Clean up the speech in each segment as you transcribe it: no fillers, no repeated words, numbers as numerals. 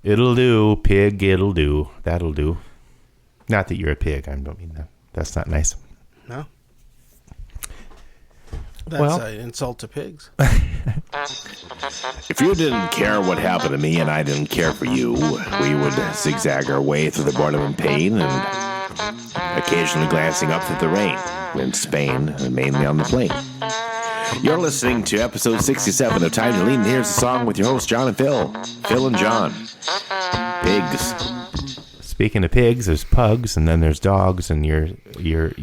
It'll do, pig, it'll do. That'll do. Not that you're a pig. I don't mean that. That's not nice. No. That's an insult to pigs. If you didn't care what happened to me and I didn't care for you, we would zigzag our way through the boredom and pain and occasionally glancing up through the rain in Spain and mainly on the plane. You're listening to episode 67 of Time to Lean. Here's the song with your hosts, John and Phil. Phil and John. Pigs. Speaking of pigs, there's pugs, and then there's dogs, and you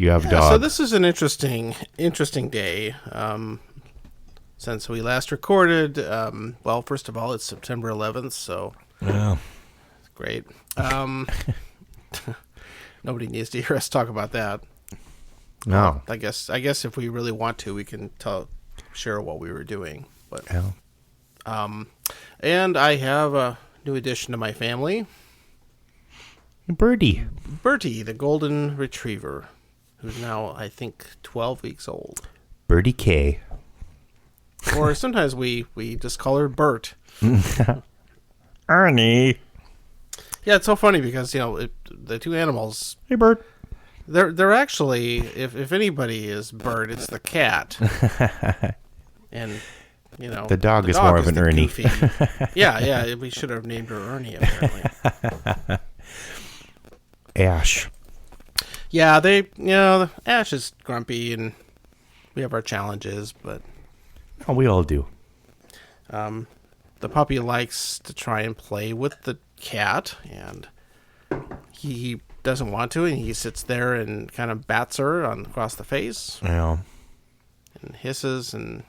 have dogs. So this is an interesting day. Since we last recorded, well, first of all, it's September 11th, so it's great. Nobody needs to hear us talk about that. No. I guess if we really want to, we can share what we were doing. But and I have a new addition to my family. Bertie, the golden retriever, who's now, I think, 12 weeks old. Bertie K. Or sometimes we just call her Bert. Ernie. Yeah, it's so funny because, the two animals... Hey, Bert. They're actually, if anybody is Bert, it's the cat. And, the dog is more of an Ernie. Yeah, we should have named her Ernie, apparently. Ash. Yeah, Ash is grumpy, and we have our challenges, but... Oh, we all do. The puppy likes to try and play with the cat, and he doesn't want to, and he sits there and kind of bats her across the face. Yeah. And hisses and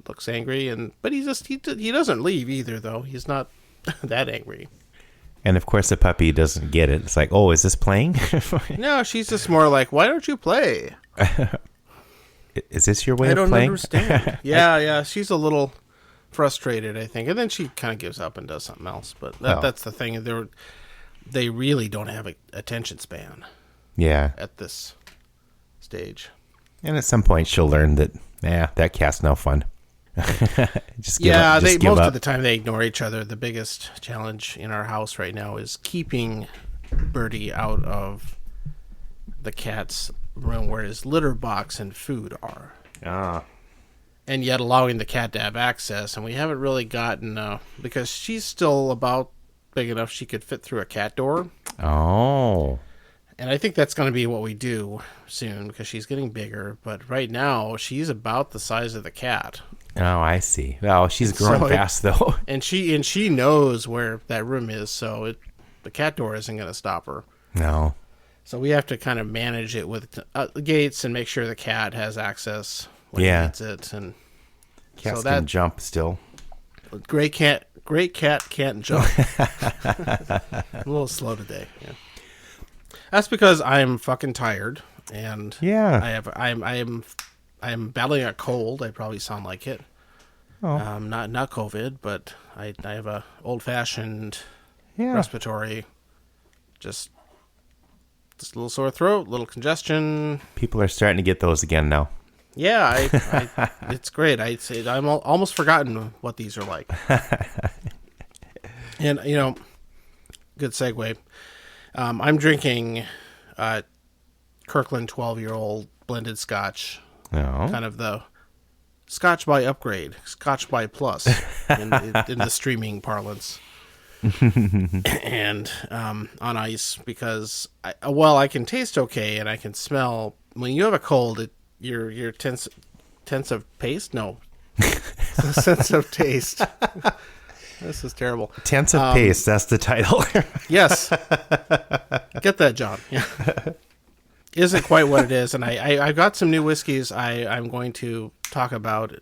looks angry, but he doesn't leave either, though. He's not that angry. And of course the puppy doesn't get it. It's like, oh, is this playing? No, she's just more like, why don't you play? Is this your way of playing? I don't understand. Yeah, she's a little frustrated, I think. And then she kind of gives up and does something else. But that's the thing. They really don't have an attention span. Yeah. At this stage. And at some point she'll learn that, that cat's no fun. Most of the time they ignore each other. The biggest challenge in our house right now is keeping Bertie out of the cat's room where his litter box and food are. And yet allowing the cat to have access. And we haven't really gotten, because she's still about big enough she could fit through a cat door. Oh. And I think that's going to be what we do soon because she's getting bigger. But right now, she's about the size of the cat. Oh, I see. Oh, she's growing fast, though. And she knows where that room is, so the cat door isn't going to stop her. No. So we have to kind of manage it with gates and make sure the cat has access when he needs it. And cats can jump still. Great cat can't jump. I'm a little slow today. Yeah. That's because I'm fucking tired, and I'm battling a cold. I probably sound like it. Oh. Not COVID, but I have a old-fashioned respiratory, just a little sore throat, little congestion. People are starting to get those again now. Yeah, it's great. I'm almost forgotten what these are like. And, good segue. I'm drinking Kirkland 12-year-old blended scotch. Oh. Kind of the Scotch by upgrade, Scotch by plus in the streaming parlance. And on ice because I can taste okay and I can smell. When you have a cold, your sense of paste? No. Sense of taste. This is terrible. Tense of paste, that's the title. Yes. Get that, John. Yeah. Isn't quite what it is, and I got some new whiskeys I'm going to talk about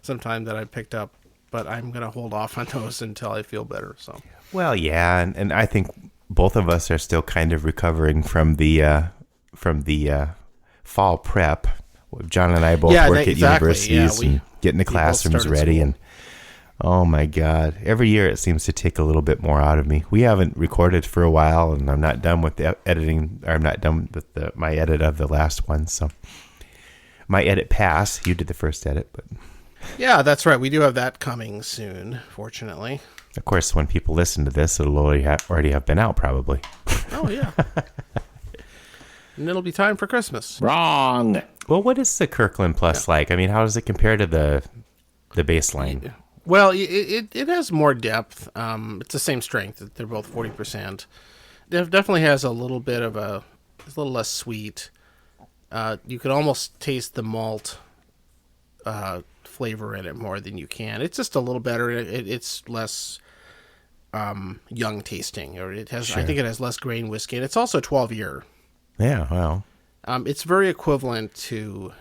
sometime that I picked up, but I'm going to hold off on those until I feel better. So, well, yeah, and I think both of us are still kind of recovering from the fall prep. John and I both work at universities and getting the classrooms ready, and oh my God, every year it seems to take a little bit more out of me. We haven't recorded for a while, and I'm not done with the editing. Or I'm not done with my edit of the last one, so my edit pass. You did the first edit, but yeah, that's right. We do have that coming soon, fortunately. Of course, when people listen to this, it'll already have been out, probably. Oh, yeah. And it'll be time for Christmas. Wrong. Well, what is the Kirkland Plus like? I mean, how does it compare to the baseline? Well, it has more depth. It's the same strength. They're both 40%. It definitely has a little bit of it's a little less sweet. You could almost taste the malt flavor in it more than you can. It's just a little better. It's less young tasting, or it has. Sure. I think it has less grain whiskey, and it's also 12-year. Yeah, well, it's very equivalent to,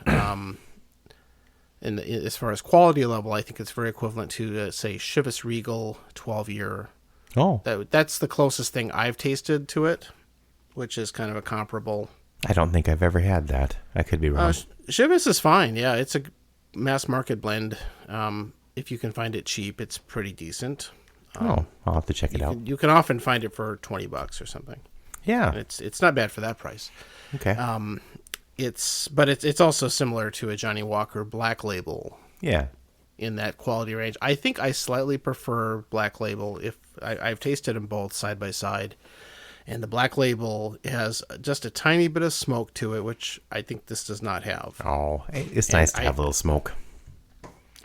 as far as quality level, I think it's very equivalent to, say, Chivas Regal 12-year. Oh, that's the closest thing I've tasted to it, which is kind of a comparable. I don't think I've ever had that. I could be wrong. Chivas is fine. Yeah, it's a mass market blend. If you can find it cheap, it's pretty decent. I'll have to check it out. You can often find it for $20 or something. Yeah, and it's not bad for that price. Okay. It's also similar to a Johnny Walker Black Label. Yeah. In that quality range, I think I slightly prefer Black Label. If I've tasted them both side by side, and the Black Label has just a tiny bit of smoke to it, which I think this does not have. Oh, it's nice to have a little smoke.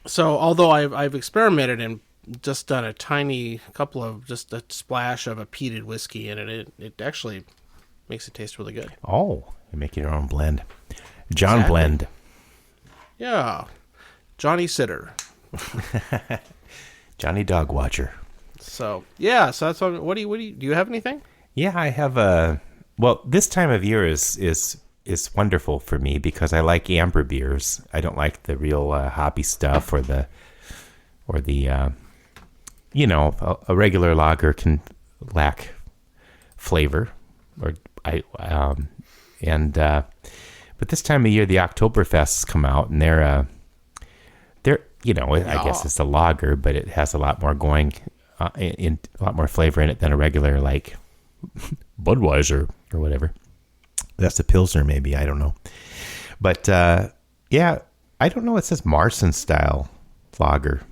So, although I've experimented and just done a tiny couple of, just a splash of a peated whiskey in it, it actually makes it taste really good. Oh, you're making your own blend. John Blend. Yeah. Johnny Sitter. Johnny Dog Watcher. So that's what do you have anything? Yeah, I have well, this time of year is wonderful for me because I like amber beers. I don't like the real hoppy stuff or the a regular lager can lack flavor but this time of year the Oktoberfests come out and they're I guess it's a lager, but it has a lot more a lot more flavor in it than a regular like Budweiser or whatever. That's a Pilsner maybe, I don't know. But I don't know, it says Marson style lager.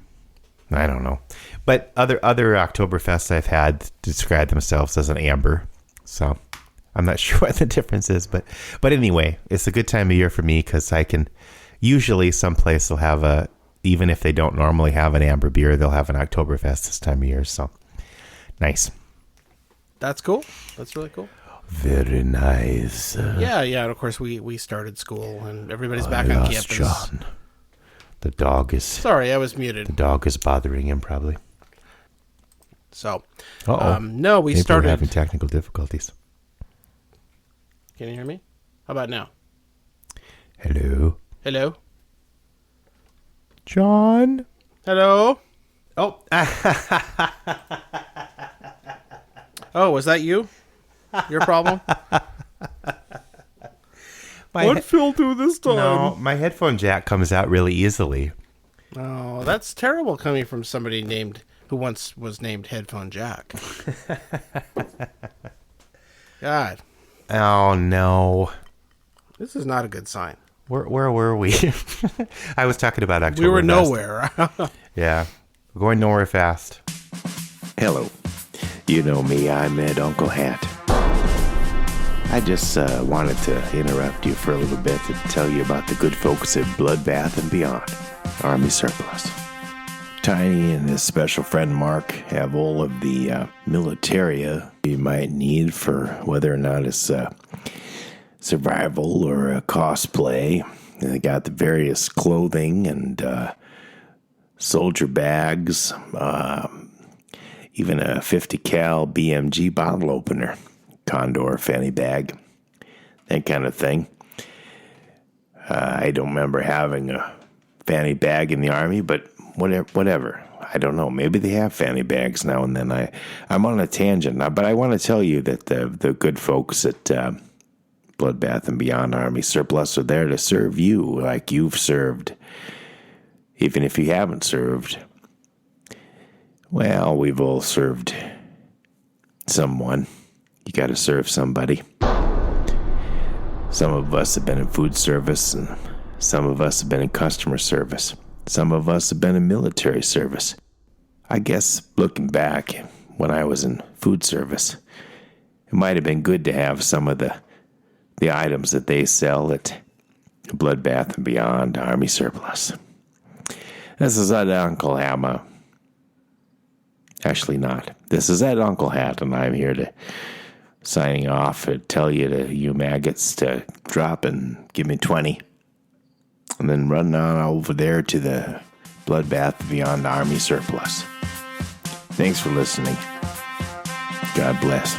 I don't know. But other Oktoberfests I've had describe themselves as an amber. So I'm not sure what the difference is, but anyway, it's a good time of year for me because I can usually someplace will have even if they don't normally have an amber beer, they'll have an Oktoberfest this time of year. So nice. That's cool. That's really cool. Very nice. Yeah. And of course, we started school and everybody's back on campus. John. The dog is... Sorry, I was muted. The dog is bothering him, probably. So, no, we started... We're having technical difficulties. Can you hear me? How about now? Hello? John? Hello? Oh. Oh, was that you? Your problem? What fell through this time? No, my headphone jack comes out really easily. Oh, that's terrible coming from somebody who once was named Headphone Jack. God. Oh, no. This is not a good sign. Where were we? I was talking about Oktoberfest. We were nowhere. Yeah. We're going nowhere fast. Hello. You know me, I'm Ed Uncle Hat. I just wanted to interrupt you for a little bit to tell you about the good folks at Blood Bath & Beyond, Army Surplus. Tiny and his special friend Mark have all of the militaria you might need for whether or not it's survival or a cosplay. And they got the various clothing and soldier bags, even a 50 cal BMG bottle opener. Condor fanny bag, that kind of thing. I don't remember having a fanny bag in the Army, but whatever. I don't know. Maybe they have fanny bags now and then. I'm on a tangent now, but I want to tell you that the good folks at Blood Bath & Beyond Army Surplus are there to serve you like you've served. Even if you haven't served. Well, we've all served someone. You got to serve somebody. Some of us have been in food service, and some of us have been in customer service. Some of us have been in military service. I guess looking back, when I was in food service, it might have been good to have some of the items that they sell at Blood Bath and Beyond Army Surplus. This is at Uncle Hammer. Actually not. This is at Uncle Hat, and I'm here to signing off and tell you maggots to drop and give me 20. And then run on over there to the Blood Bath and Beyond Army Surplus. Thanks for listening. God bless.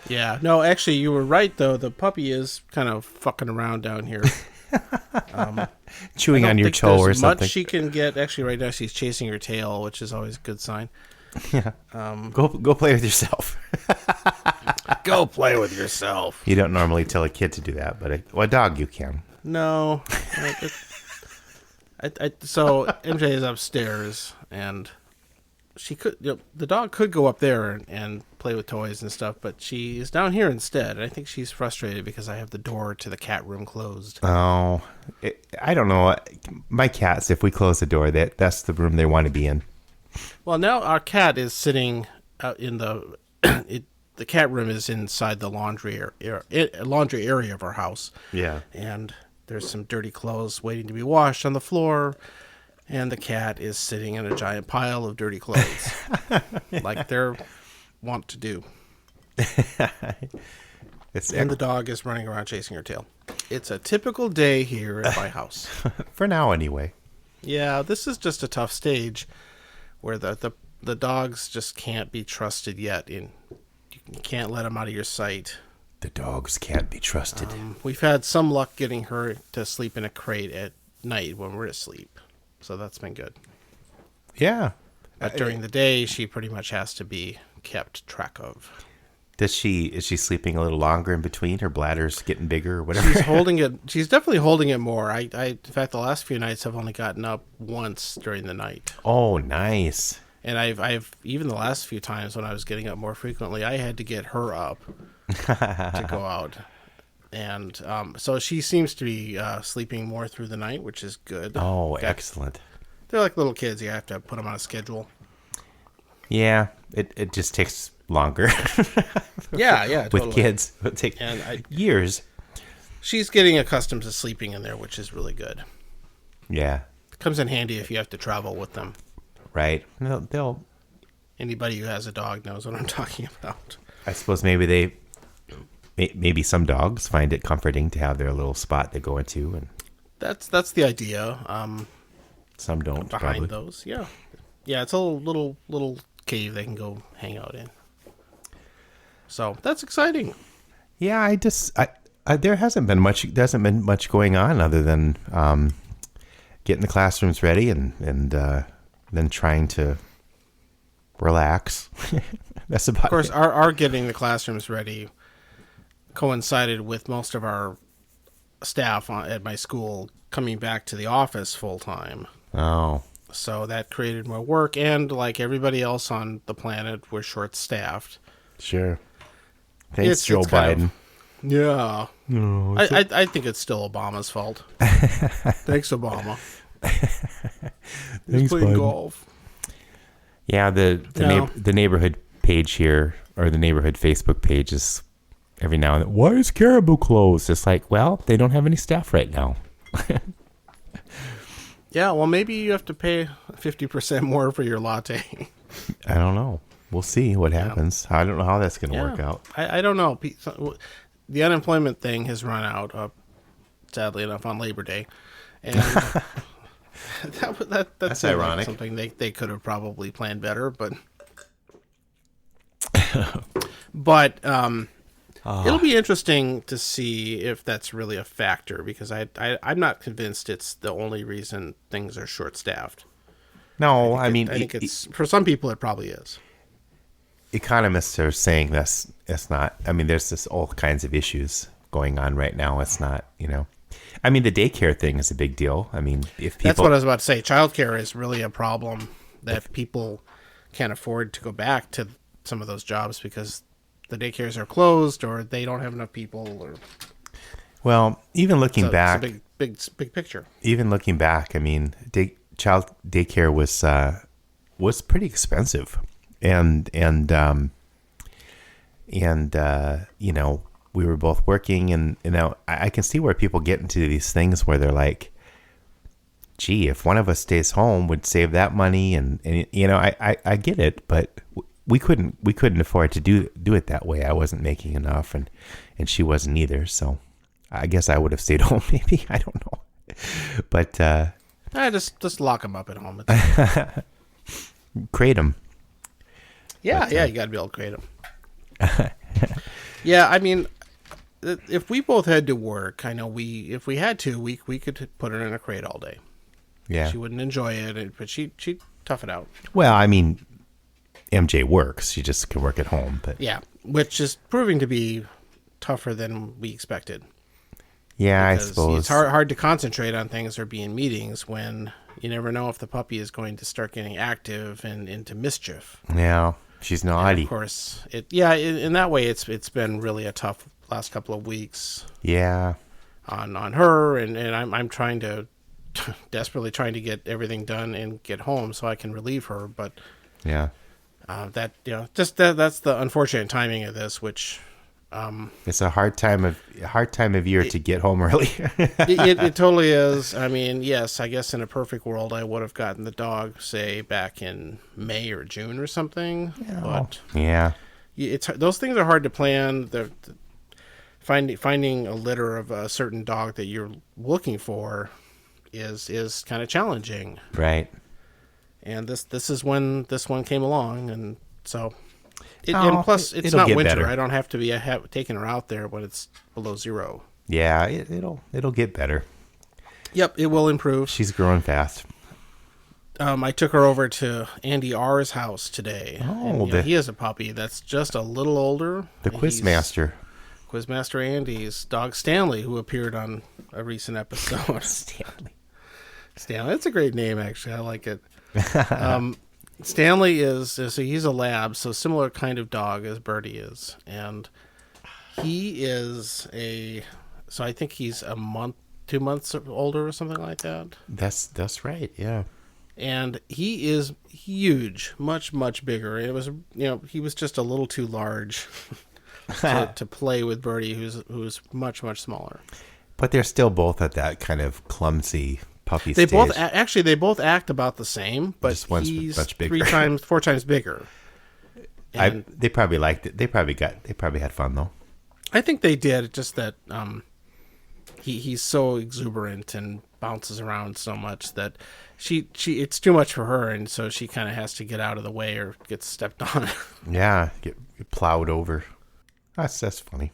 Yeah, no, actually, you were right, though. The puppy is kind of fucking around down here. Chewing on your toe or something. Much she can get. Actually, right now, she's chasing your tail, which is always a good sign. Yeah. Go play with yourself. Go play with yourself. You don't normally tell a kid to do that, but a dog you can. No. So MJ is upstairs, and she could. The dog could go up there and play with toys and stuff, but she is down here instead. And I think she's frustrated because I have the door to the cat room closed. Oh, I don't know. My cats, if we close the door, that's the room they want to be in. Well, now our cat is sitting out in the. The cat room is inside the laundry area of our house. Yeah, and there's some dirty clothes waiting to be washed on the floor. And the cat is sitting in a giant pile of dirty clothes, like they're wont to do. And the dog is running around chasing her tail. It's a typical day here at my house. For now, anyway. Yeah, this is just a tough stage where the dogs just can't be trusted yet. You can't let them out of your sight. The dogs can't be trusted. We've had some luck getting her to sleep in a crate at night when we're asleep. So that's been good. Yeah. But during the day, she pretty much has to be kept track of. Is she sleeping a little longer in between? Her bladder's getting bigger or whatever? She's holding it. She's definitely holding it more. In fact, the last few nights I've only gotten up once during the night. Oh, nice. And I've even the last few times when I was getting up more frequently, I had to get her up to go out. And so she seems to be sleeping more through the night, which is good. Oh, excellent. They're like little kids. You have to put them on a schedule. Yeah, it just takes longer. Yeah, totally. With kids, it'll take years. She's getting accustomed to sleeping in there, which is really good. Yeah. It comes in handy if you have to travel with them. Right. They'll. Anybody who has a dog knows what I'm talking about. I suppose maybe some dogs find it comforting to have their little spot they go into, and that's the idea. Some don't. Behind probably. Those, yeah. It's a little cave they can go hang out in. So that's exciting. Yeah, there hasn't been much going on other than getting the classrooms ready and then trying to relax. That's about it. Of course, our getting the classrooms ready coincided with most of our staff at my school coming back to the office full time. Oh. So that created more work, and like everybody else on the planet, we're short-staffed. Sure. Thanks, Joe Biden. Yeah. No, I think it's still Obama's fault. Thanks, Obama. He's playing golf. Yeah, the neighborhood page here, or the neighborhood Facebook page, is every now and then, why is Caribou closed? It's like, well, they don't have any staff right now. Yeah, well, maybe you have to pay 50% more for your latte. I don't know. We'll see what happens. I don't know how that's going to work out. I don't know. The unemployment thing has run out, sadly enough, on Labor Day. And that's ironic. Something they could have probably planned better, but it'll be interesting to see if that's really a factor, because I'm not convinced it's the only reason things are short-staffed. No, I think it's for some people it probably is. Economists are saying that's not. I mean, there's just all kinds of issues going on right now. It's not, I mean, the daycare thing is a big deal. I mean, if people... That's what I was about to say. Childcare is really a problem that people can't afford to go back to some of those jobs because the daycares are closed or they don't have enough people. Or well, even looking back, big picture. Even looking back, I mean, child daycare was pretty expensive, and you know, we were both working, and you know, I can see where people get into these things where they're like, gee, if one of us stays home, would save that money, and you know, I get it, but we couldn't afford to do it that way. I wasn't making enough, and she wasn't either. So I guess I would have stayed home. Maybe, I don't know, but just lock them up at home. Crate them. Yeah, you got to be able to crate them. Yeah, I mean, if we both had to work, I know if we had to, we could put her in a crate all day. Yeah, she wouldn't enjoy it, but she'd tough it out. Well, I mean, MJ works; she just can work at home. But yeah, which is proving to be tougher than we expected. Yeah, because I suppose it's hard to concentrate on things or be in meetings when you never know if the puppy is going to start getting active and into mischief. Yeah, she's naughty. And of course, in that way, it's been really a tough last couple of weeks. Yeah, on her, and I'm trying to desperately trying to get everything done and get home so I can relieve her. But yeah, that's the unfortunate timing of this, which. It's a hard time of year to get home early. it totally is. I mean, yes, I guess in a perfect world, I would have gotten the dog, say, back in May or June or something. Yeah. But yeah, those things are hard to plan. Finding a litter of a certain dog that you're looking for is kind of challenging. Right. And this is when this one came along, and so. And plus, it's not winter. Better. I don't have to be taking her out there when it's below zero. Yeah, it'll get better. Yep, it will improve. She's growing fast. I took her over to Andy R's house today. Oh, and, he has a puppy that's just a little older. The Quizmaster. Quizmaster Andy's dog Stanley, who appeared on a recent episode. Stanley. That's a great name, actually. I like it. Stanley he's a lab, so similar kind of dog as Birdie is, and he is so I think he's 2 months older or something like that. That's right, yeah. And he is huge, much bigger. It was he was just a little too large to play with Birdie, who's much smaller. But they're still both at that kind of clumsy puppy they stage. They both act about the same, but he's much bigger. 4 times bigger. They probably liked it. They probably had fun though. I think they did. It's just that he's so exuberant and bounces around so much that she it's too much for her, and so she kind of has to get out of the way or get stepped on. Yeah, get plowed over. That's funny.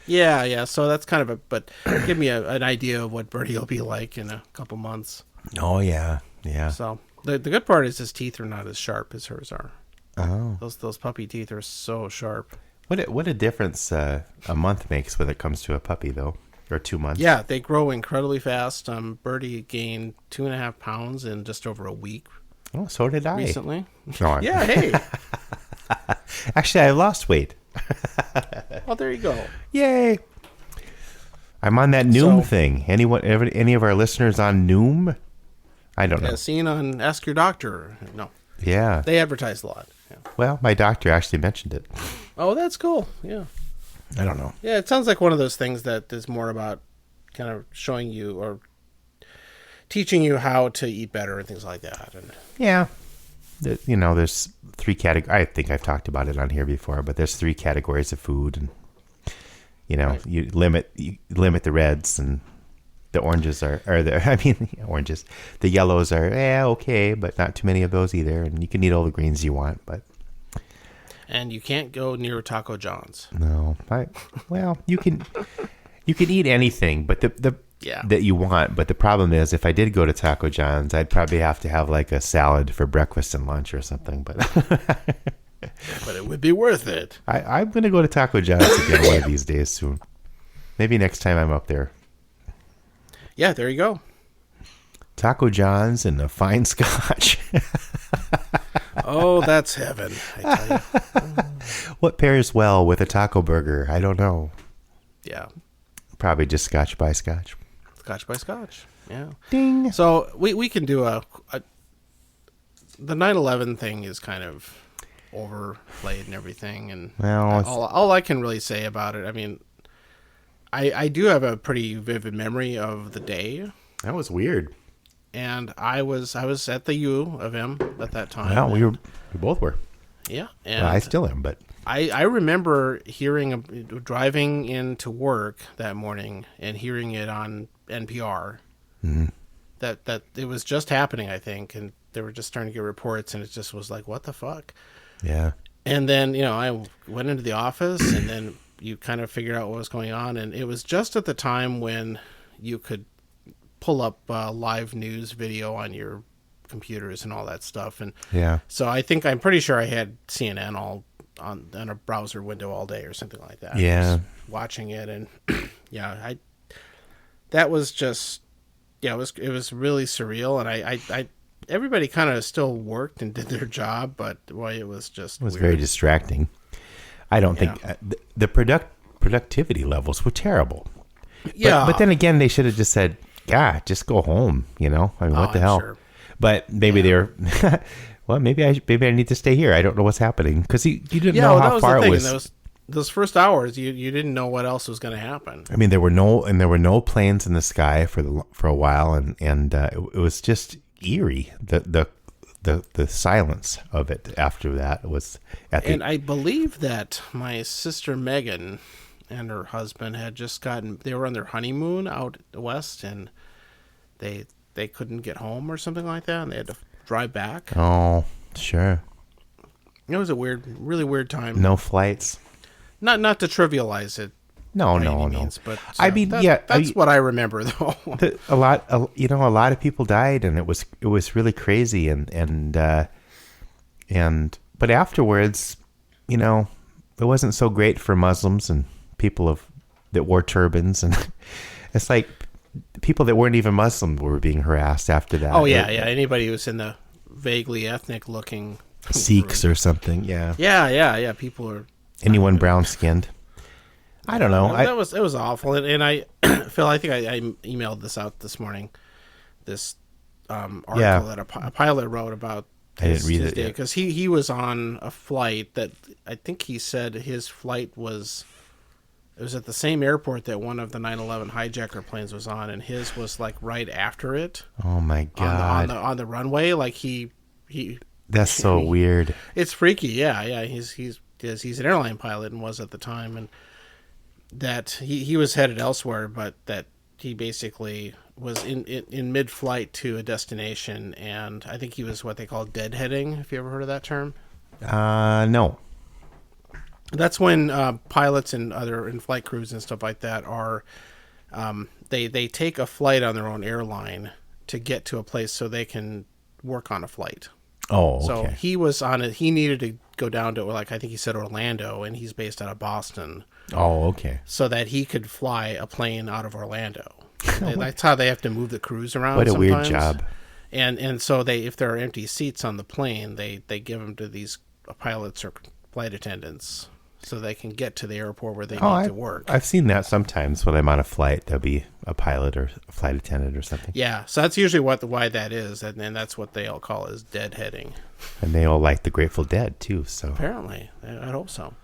Yeah. So that's kind of but give me an idea of what Birdie will be like in a couple months. Oh yeah. So the good part is his teeth are not as sharp as hers are. Oh, those puppy teeth are so sharp. What a difference a month makes when it comes to a puppy, though, or 2 months. Yeah, they grow incredibly fast. Birdie gained 2.5 pounds in just over a week. Oh, so did I recently. No, yeah, hey. Actually, I lost weight. Well, there you go. Yay! I'm on that Noom thing. Any of our listeners on Noom? I don't know. Seen on Ask Your Doctor. No. Yeah. They advertise a lot. Yeah. Well, my doctor actually mentioned it. Oh, that's cool. Yeah. I don't know. Yeah, it sounds like one of those things that is more about kind of showing you or teaching you how to eat better and things like that. And yeah. There's 3 categories. I think I've talked about it on here before, but there's 3 categories of food, and right. you limit the reds, and the oranges oranges. The yellows are okay, but not too many of those either, and you can eat all the greens you want, but. And you can't go near Taco John's. No, you can eat anything, but that you want. But the problem is, if I did go to Taco John's, I'd probably have to have like a salad for breakfast and lunch or something. But but it would be worth it. I'm going to go to Taco John's again one of these days soon. Maybe next time I'm up there. Yeah, there you go. Taco John's and a fine scotch. Oh, that's heaven, I tell you. What pairs well with a taco burger? I don't know. Yeah. Probably just scotch by scotch. Scotch by Scotch. Yeah. Ding. So we can do the 9/11 thing is kind of overplayed and everything, and all I can really say about it, I mean, I do have a pretty vivid memory of the day. That was weird. And I was at the U of M at that time. Yeah, we both were. Yeah, and well, I still am, but I remember driving into work that morning and hearing it on NPR. Mm-hmm. That it was just happening, I think, and they were just starting to get reports, and it just was like, what the fuck? Yeah. And then, I went into the office, and then you kind of figured out what was going on, and it was just at the time when you could pull up live news video on your computers and all that stuff. And so I'm pretty sure I had CNN all on a browser window all day or something like that. Yeah. Watching it, and that was just, it was really surreal. And I everybody kind of still worked and did their job, but boy, it was weird. Very distracting. I don't think the productivity levels were terrible. Yeah. But then again, they should have just said, just go home, I mean, what the hell? Sure. But maybe they're, well, maybe I need to stay here. I don't know what's happening. Because you didn't know how far it was. Those first hours, you didn't know what else was going to happen. I mean, there were no planes in the sky for a while, and it was just eerie. The silence of it after that was I believe that my sister Megan and her husband had just they were on their honeymoon out west, and they couldn't get home or something like that, and they had to drive back. Oh, sure. It was a really weird time. No flights. Not to trivialize it. No. Means, but I mean, that's what I remember though. A lot of people died, and it was really crazy, and but afterwards, it wasn't so great for Muslims and people that wore turbans, and it's like people that weren't even Muslim were being harassed after that. Oh yeah. Anybody who's in the vaguely ethnic looking Sikhs or something. Yeah. People are anyone brown skinned. I don't know. It was awful, and I Phil, I think I emailed this out this morning. This article that a pilot wrote about. I didn't read it because he was on a flight that I think he said his flight was. It was at the same airport that one of the 9/11 hijacker planes was on, and his was like right after it. Oh my god! On the runway, like he. That's so weird. It's freaky. Yeah. He's an airline pilot and was at the time, and that he was headed elsewhere, but that he basically was in mid-flight to a destination, and I think he was what they call deadheading. Have you ever heard of that term? No. That's when pilots and other in-flight crews and stuff like that are they take a flight on their own airline to get to a place so they can work on a flight. Oh, okay. So he was on it. He needed to go down to, like, I think he said Orlando, and he's based out of Boston. Oh, okay. So that he could fly a plane out of Orlando. That's how they have to move the crews around. What a sometimes. Weird job. And so if there are empty seats on the plane, they give them to these pilots or flight attendants so they can get to the airport where they need to work. I've seen that sometimes when I'm on a flight. There'll be a pilot or a flight attendant or something. Yeah, so that's usually why that is, and that's what they all call is deadheading. And they all like the Grateful Dead too. So apparently, I hope so.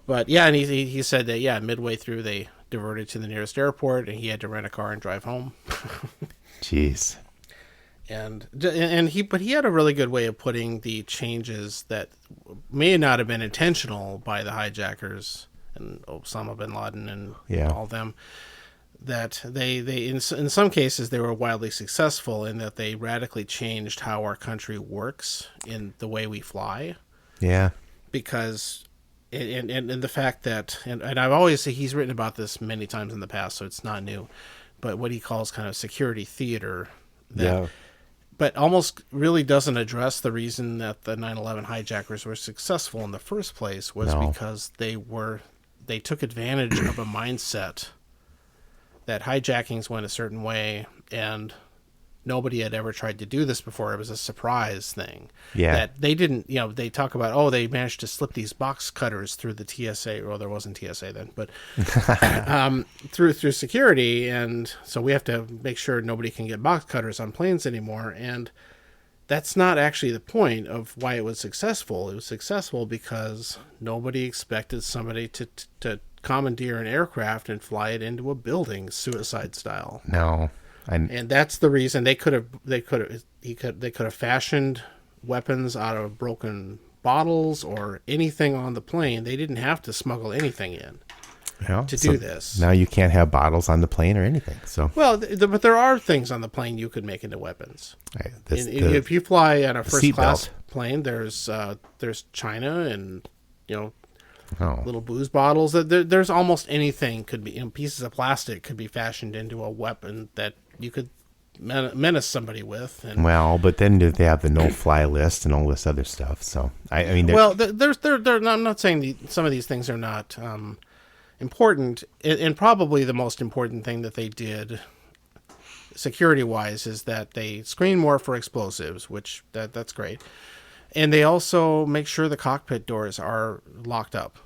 But yeah, and he said that midway through they diverted to the nearest airport, and he had to rent a car and drive home. Jeez. And he had a really good way of putting the changes that may not have been intentional by the hijackers and Osama bin Laden and all them. That they in some cases they were wildly successful in that they radically changed how our country works in the way we fly. Yeah. Because and the fact that and I've always he's written about this many times in the past, so it's not new. But what he calls kind of security theater. But almost really doesn't address the reason that the 9/11 hijackers were successful in the first place was because they took advantage of a mindset that hijackings went a certain way, and nobody had ever tried to do this before. It was a surprise thing. Yeah. That they didn't, they talk about, they managed to slip these box cutters through the TSA. Well, there wasn't TSA then, but through security. And so we have to make sure nobody can get box cutters on planes anymore. And that's not actually the point of why it was successful. It was successful because nobody expected somebody to commandeer an aircraft and fly it into a building, suicide style. No. And that's the reason they could have fashioned weapons out of broken bottles or anything on the plane. They didn't have to smuggle anything in to do this. Now you can't have bottles on the plane or anything. So but there are things on the plane you could make into weapons. Right, if you fly on a first class plane, there's China and little booze bottles. There's almost anything could be pieces of plastic could be fashioned into a weapon that you could menace somebody with. And, but then they have the no-fly list and all this other stuff. So I mean, I'm not saying some of these things are not important, and probably the most important thing that they did security-wise is that they screen more for explosives, which that's great. And they also make sure the cockpit doors are locked up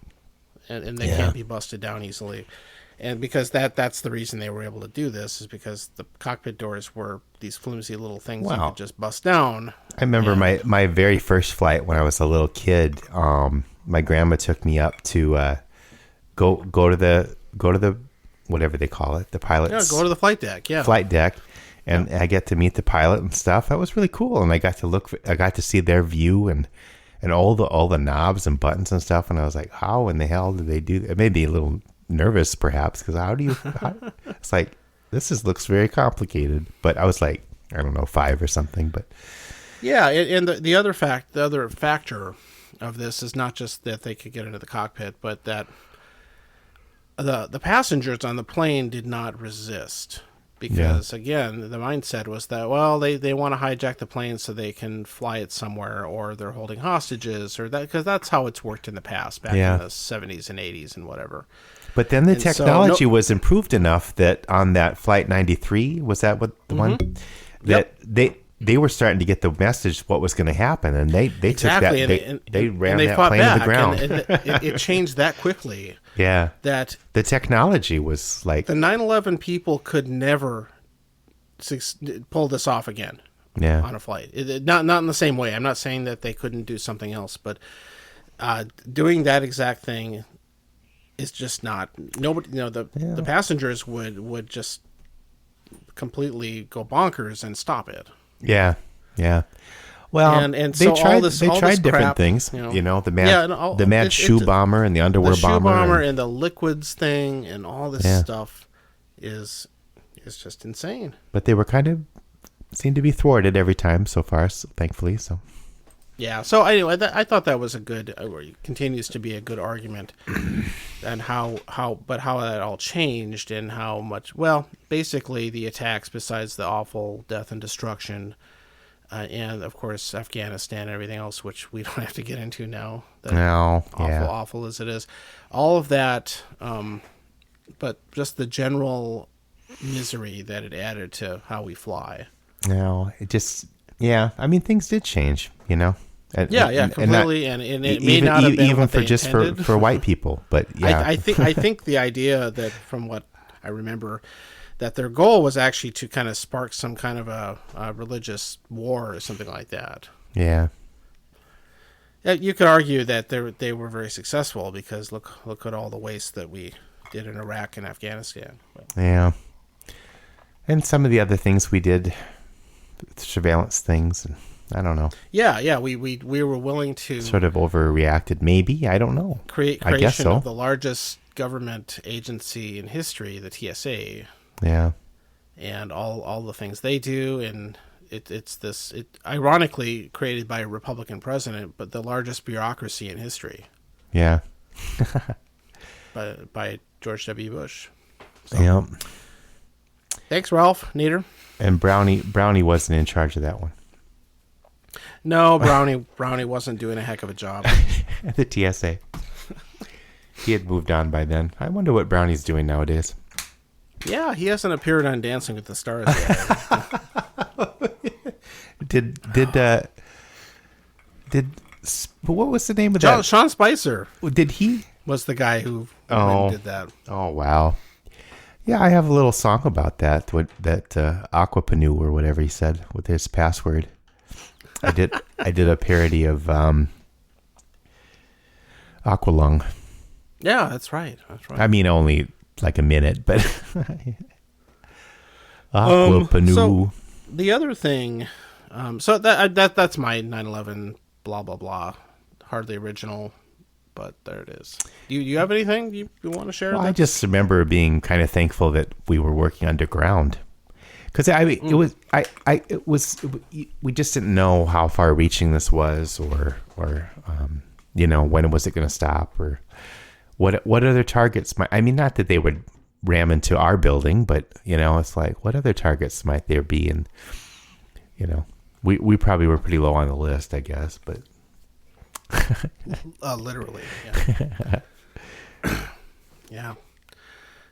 and they can't be busted down easily. And because that's the reason they were able to do this, is because the cockpit doors were these flimsy little things you could just bust down. I remember my very first flight when I was a little kid. My grandma took me up to go to the whatever they call it, the pilot's go to the flight deck. Yeah, flight deck. And I get to meet the pilot and stuff. That was really cool. And I got to see their view and all the knobs and buttons and stuff. And I was like, how in the hell did they do that? It made me a little nervous, perhaps, because it's like, looks very complicated. But I was like, I don't know, 5 or something. But yeah, and the other factor of this is not just that they could get into the cockpit, but that the passengers on the plane did not resist. Because, again, the mindset was that, they want to hijack the plane so they can fly it somewhere, or they're holding hostages, or that, because that's how it's worked in the past, back in the 70s and 80s and whatever. But then the technology was improved enough that on that Flight 93, was that what the one? That they were starting to get the message what was going to happen, and they took that, they ran that plane to the ground. And it changed that quickly. Yeah. That the technology was like... The 9/11 people could never pull this off again on a flight. Not in the same way. I'm not saying that they couldn't do something else, but doing that exact thing is just not... Nobody, the passengers would just completely go bonkers and stop it. Yeah, yeah. Well, and they so tried different crap, things. The mad shoe bomber and the underwear bomber. The shoe bomber and the liquids thing and all this stuff is just insane. But they were seemed to be thwarted every time so far, thankfully. So. Yeah. So anyway, I thought that was continues to be a good argument, and how that all changed and how much. Well, basically the attacks, besides the awful death and destruction. And of course, Afghanistan and everything else, which we don't have to get into now. Awful as it is, all of that. But just the general misery that it added to how we fly. No, it just I mean, things did change, And, completely. And it may not have been even for white people, but I think the idea that, from what I remember, that their goal was actually to kind of spark some kind of a religious war or something like that. Yeah. You could argue that they were very successful, because look at all the waste that we did in Iraq and Afghanistan. Yeah. And some of the other things we did, surveillance things, and I don't know. Yeah, we were willing to sort of overreacted, maybe. I don't know. Creation of the largest government agency in history, the TSA. Yeah. And all the things they do, and it's ironically created by a Republican president, but the largest bureaucracy in history. Yeah. by George W. Bush. So. Yeah. Thanks, Ralph Nader. And Brownie wasn't in charge of that one. No, Brownie wasn't doing a heck of a job. At the TSA. He had moved on by then. I wonder what Brownie's doing nowadays. Yeah, he hasn't appeared on Dancing with the Stars yet. what was the name of that? Sean Spicer. Did he? Was the guy who did that. Oh, wow. Yeah, I have a little song about that. Aquapanu or whatever he said with his password. I did a parody of Aqualung. Yeah, that's right. I mean, only like a minute, but Aquapanu. So the other thing, so that's my 9/11 blah blah blah, hardly original. But there it is. Do you have anything you want to share? Well, I just remember being kind of thankful that we were working underground, because we just didn't know how far reaching this was, or when was it going to stop, or what other targets not that they would ram into our building, but it's like, what other targets might there be? And we probably were pretty low on the list, I guess, but. Literally, yeah. Yeah.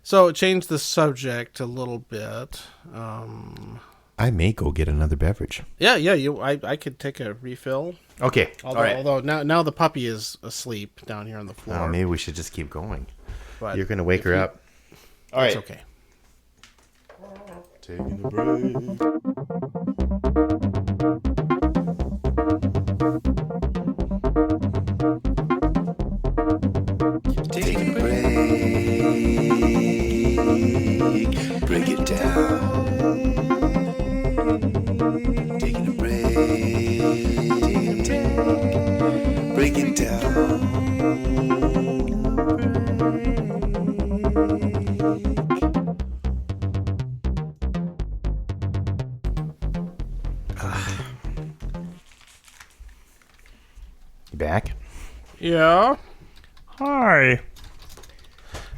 So change the subject a little bit. I may go get another beverage. Yeah. I could take a refill. Okay. Although now the puppy is asleep down here on the floor. Oh, maybe we should just keep going. But you're gonna wake her up. All right. It's okay. Taking a break. Take a break. Break it down. Taking a break. Break it down. You back? Yeah. Hi.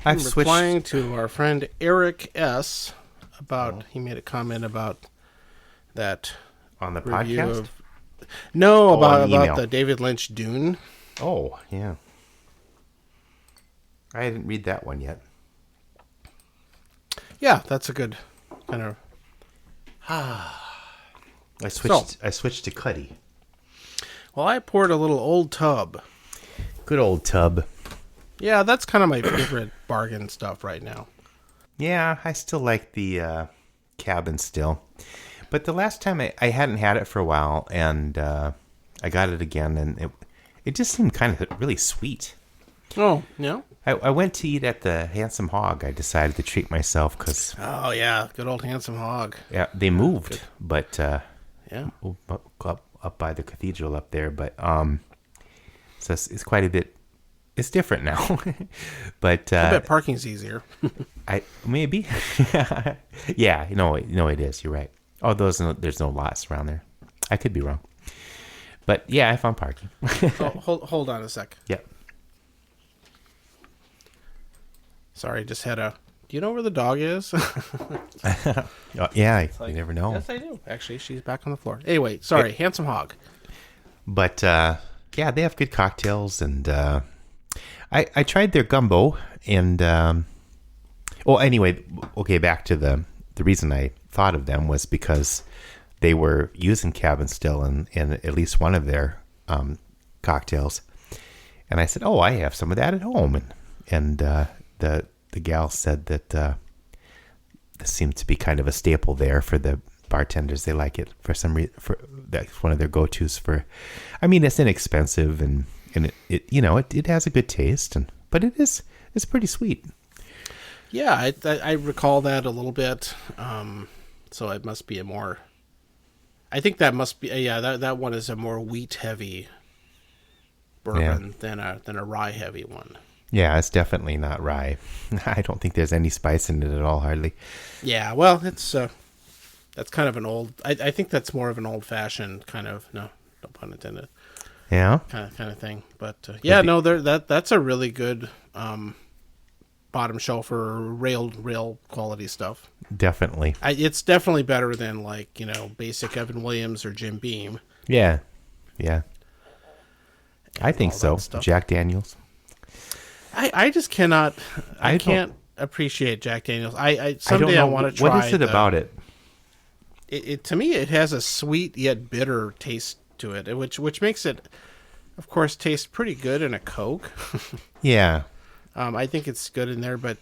I'm replying to our friend Eric S. about he made a comment about that on the podcast. About the David Lynch Dune. Oh yeah, I didn't read that one yet. Yeah, that's a good kind of. I switched to Cuddy. Well, I poured a little Old Tub. Good old tub. Yeah, that's kind of my favorite bargain stuff right now. Yeah, I still like the cabin still. But the last time I hadn't had it for a while, and I got it again, and it just seemed kind of really sweet. Oh, yeah? I went to eat at the Handsome Hog. I decided to treat myself because... Oh, yeah, good old Handsome Hog. Yeah, they moved, but... yeah. Up by the cathedral up there, but... So it's quite a bit. It's different now, but I bet parking's easier. Maybe. Yeah, it is. You're right. Oh, there's no lots around there. I could be wrong, but yeah, I found parking. Hold on a sec. Yep. Sorry, just had a. Do you know where the dog is? Yeah, you never know. Yes, I do. Actually, she's back on the floor. Anyway, sorry, Handsome Hog. But. Yeah, they have good cocktails, and I tried their gumbo, and anyway, okay, back to the reason I thought of them was because they were using cabin still in at least one of their cocktails, and I said, oh, I have some of that at home, and the gal said that this seemed to be kind of a staple there for the bartenders. They like it for some reason. That's one of their go-tos for. I mean, it's inexpensive and it has a good taste, but it's pretty sweet. Yeah, I recall that a little bit. So it must be a more. I think that must be that one is a more wheat heavy bourbon than a rye heavy one. Yeah, it's definitely not rye. I don't think there's any spice in it at all, hardly. Yeah, well, it's. That's kind of an old. I think that's more of an old-fashioned kind of. No pun intended. Yeah. Kind of thing, but that's a really good bottom shelf for rail quality stuff. Definitely. It's definitely better than basic Evan Williams or Jim Beam. Yeah. I think so. Jack Daniels. I just cannot. I can't appreciate Jack Daniels. Someday I want to try. What is it about it? it to me, it has a sweet yet bitter taste to it, which makes it, of course, taste pretty good in a Coke. Yeah. I think it's good in there, but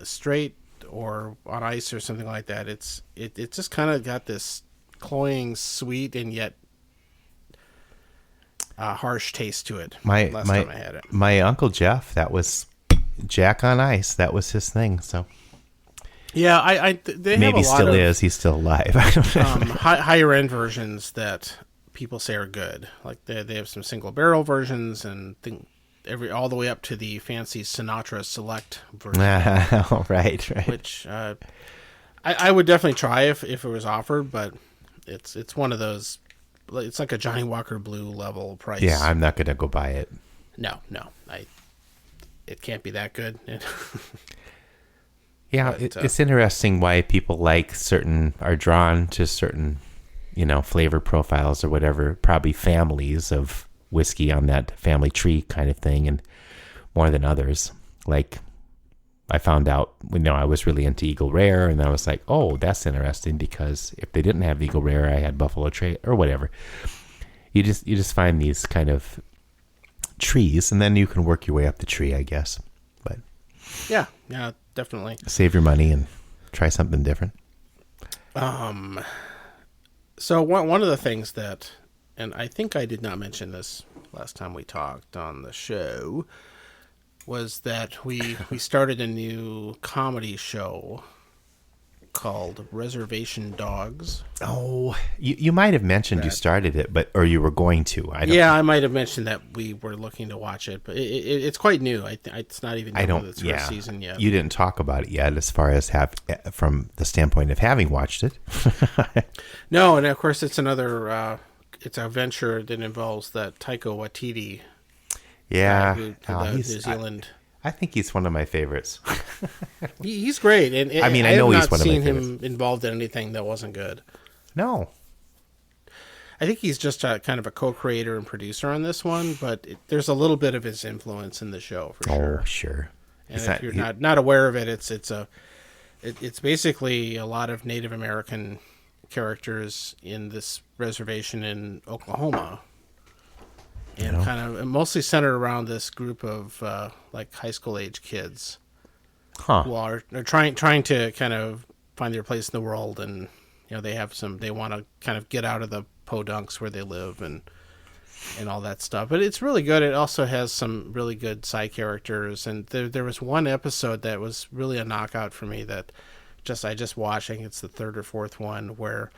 straight or on ice or something like that, it just kind of got this cloying, sweet, and yet harsh taste to it. Last time I had it. My Uncle Jeff, that was Jack on Ice. That was his thing. So yeah, they maybe have a lot still of, is. He's still alive. I don't know. Higher end versions that people say are good. Like they have some single barrel versions and all the way up to the fancy Sinatra Select version. Right. Which I would definitely try if it was offered, but it's one of those. It's like a Johnny Walker Blue level price. Yeah, I'm not going to go buy it. No, it can't be that good. Yeah, but, it's interesting why people are drawn to certain, flavor profiles or whatever, probably families of whiskey on that family tree kind of thing, and more than others. Like, I found out, I was really into Eagle Rare, and I was like, oh, that's interesting, because if they didn't have Eagle Rare, I had Buffalo Trace or whatever. You just find these kind of trees, and then you can work your way up the tree, I guess. But yeah, definitely. Save your money and try something different. So one of the things that, and I think I did not mention this last time we talked on the show, was that we started a new comedy show called Reservation Dogs. Oh, you might have mentioned you started it, or you were going to. I might have mentioned that we were looking to watch it, but it's quite new. It's not even its first season yet. You didn't talk about it yet, as far as from the standpoint of having watched it. No, and of course it's another. It's a venture that involves that Taika Waititi. Yeah, New Zealand. I think he's one of my favorites. He's great, and I know he's one of my favorites. I have not seen him involved in anything that wasn't good. No, I think he's just kind of a co-creator and producer on this one, but there's a little bit of his influence in the show for sure. Oh, sure. And if you're not aware of it, it's basically a lot of Native American characters in this reservation in Oklahoma. And kind of mostly centered around this group of high school age kids who are trying to kind of find their place in the world, and they want to kind of get out of the podunks where they live and all that stuff. But it's really good. It also has some really good side characters, and there was one episode that was really a knockout for me that I just watched. I think it's the third or fourth one, where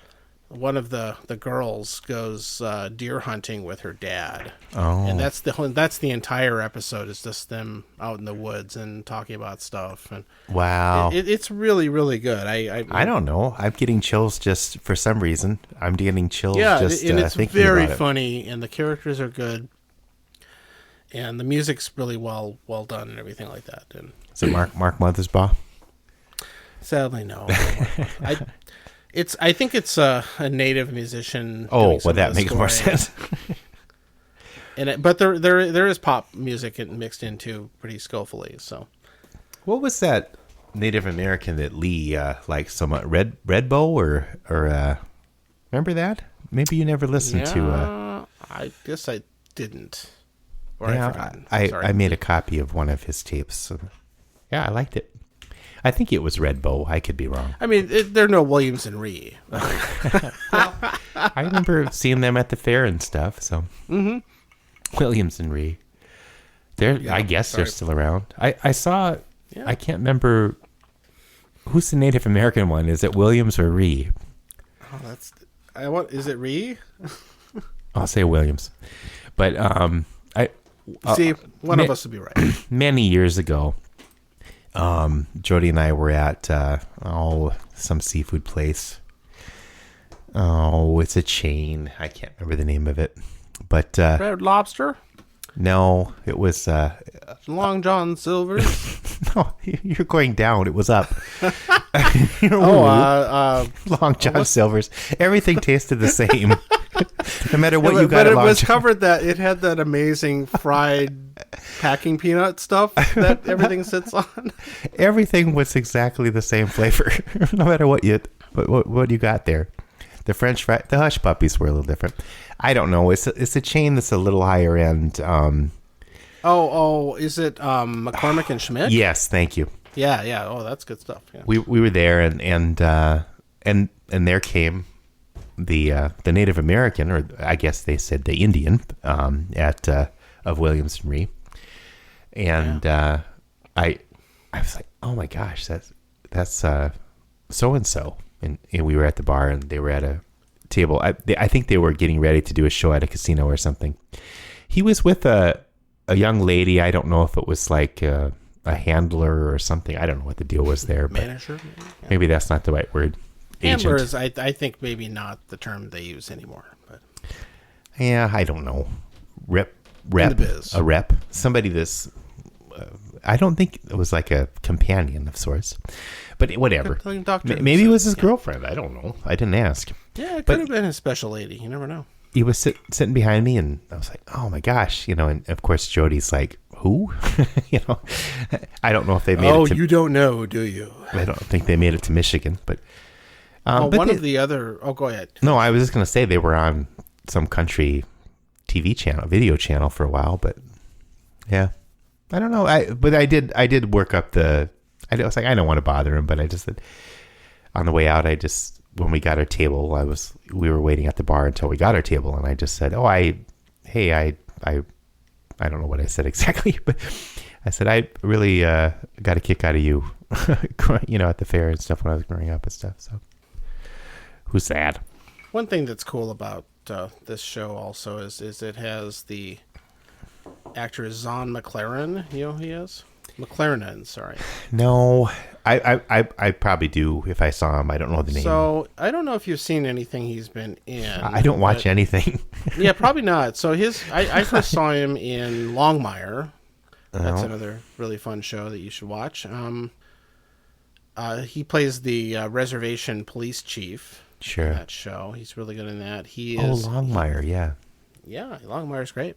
one of the girls goes deer hunting with her dad. Oh, and that's the entire episode, is just them out in the woods and talking about stuff. And wow, it's really, really good. I don't know. I'm getting chills just for some reason. I'm getting chills. Yeah, just and it's thinking very about it. funny, and the characters are good, and the music's really well done and everything like that. And is it Mark Mothersbaugh? Sadly, no. I think it's a native musician. Oh, well, that makes more sense. But there is pop music mixed into pretty skillfully. So, what was that Native American that Lee liked so much? Red Bow or remember that? Maybe you never listened to. I guess I didn't. Or I made a copy of one of his tapes. So, yeah, I liked it. I think it was Red Bow. I could be wrong. I mean, they're no Williams and Rhee. I remember seeing them at the fair and stuff. So, Williams and Rhee. I guess they're still around. I saw. Yeah. I can't remember who's the Native American one. Is it Williams or Rhee? Oh, is it Rhee? I'll say Williams, but see, one of us would be right. Many years ago. Jody and I were at some seafood place. Oh, it's a chain. I can't remember the name of it. But Red Lobster? No, it was Long John Silver's. No, you're going down. It was up. Long John Silver's. Everything tasted the same. No matter what you got. But it was covered that it had that amazing fried packing peanut stuff that everything sits on. Everything was exactly the same flavor, no matter what you got there. The French fry, the Hush Puppies were a little different. I don't know. It's a chain that's a little higher end. Is it McCormick and Schmidt? Yes, thank you. Yeah. Oh, that's good stuff. Yeah. We were there, and there came the Native American, or I guess they said the Indian, of Williamson Ree, and I was like, oh my gosh, that's so and so, and we were at the bar, and they were at a table. I think they were getting ready to do a show at a casino or something. He was with a young lady. I don't know if it was like a handler or something. I don't know what the deal was there. But manager? Maybe that's not the right word. Handler is, I think, maybe not the term they use anymore. But yeah, I don't know. Rep, in the biz. A rep. Somebody that's... I don't think it was like a companion of sorts. But whatever. Maybe it was his girlfriend. I don't know. I didn't ask. Yeah, it could have been his special lady. You never know. He was sitting behind me, and I was like, oh my gosh. And of course Jody's like, who? I don't know if they made it to... you don't know, do you? I don't think they made it to Michigan, but... of the other... Oh, go ahead. No, I was just going to say they were on some country TV channel, video channel for a while, but yeah. I don't know. I did work up I was like, I don't want to bother him, but I just said, on the way out, when we got our table, we were waiting at the bar until we got our table, and I just said, I don't know what I said exactly, but I said, I really got a kick out of you, at the fair and stuff when I was growing up and stuff. So, who's sad? One thing that's cool about this show also is it has the actor Zahn McLaren. You know who he is? McLaren, sorry. No, I probably do if I saw him. I don't know the name. So I don't know if you've seen anything he's been in. I don't watch anything. Yeah, probably not. So I first saw him in Longmire. That's another really fun show that you should watch. He plays the reservation police chief. Sure. In that show. He's really good in that. Longmire, yeah. Yeah, Longmire's great.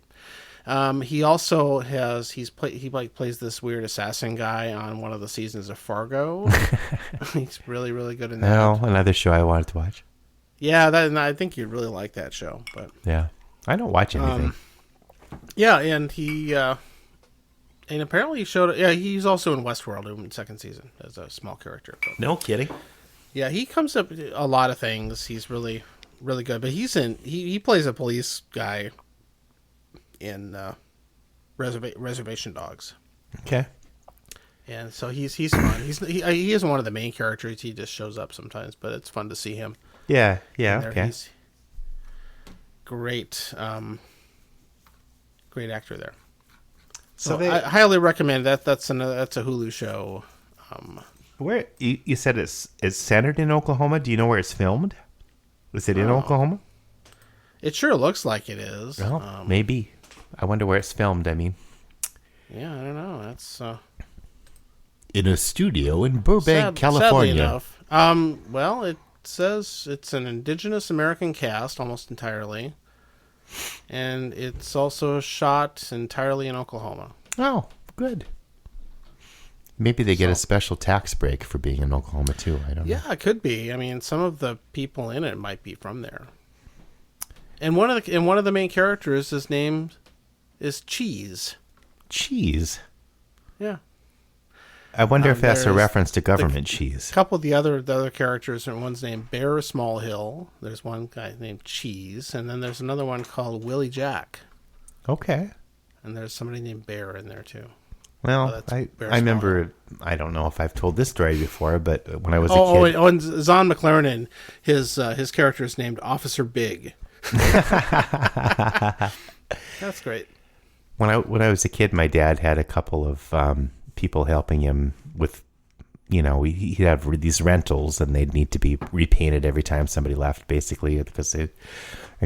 He also plays this weird assassin guy on one of the seasons of Fargo. He's really, really good in that. No, another show I wanted to watch. Yeah, I think you'd really like that show. But yeah, I don't watch anything. Yeah, and he and apparently he showed. Yeah, he's also in Westworld in the second season as a small character. But, no kidding. Yeah, he comes up a lot of things. He's really, really good. But he plays a police guy in Reservation Dogs. Okay. And so he's fun. He isn't one of the main characters. He just shows up sometimes, but it's fun to see him. Yeah. Okay. He's great, great actor there. So I highly recommend that. That's a Hulu show. Where you said it's centered in Oklahoma? Do you know where it's filmed? Is it in Oklahoma? It sure looks like it is. Well, maybe. I wonder where it's filmed. I mean, yeah, I don't know. That's in a studio in Burbank, California. Sadly enough. Well, it says it's an indigenous American cast almost entirely, and it's also shot entirely in Oklahoma. Oh, good. Maybe they get a special tax break for being in Oklahoma too. I don't know. Yeah, it could be. I mean, some of the people in it might be from there. And one of the main characters, his name is Cheese. Cheese. Yeah. I wonder if that's a reference to government cheese. A couple of the other characters, one's named Bear Smallhill. There's one guy named Cheese, and then there's another one called Willie Jack. Okay. And there's somebody named Bear in there too. Well, I remember, I don't know if I've told this story before, but when I was a kid... and Zahn McLaren, his character is named Officer Big. That's great. When I was a kid, my dad had a couple of people helping him with, he'd have these rentals, and they'd need to be repainted every time somebody left, basically, because they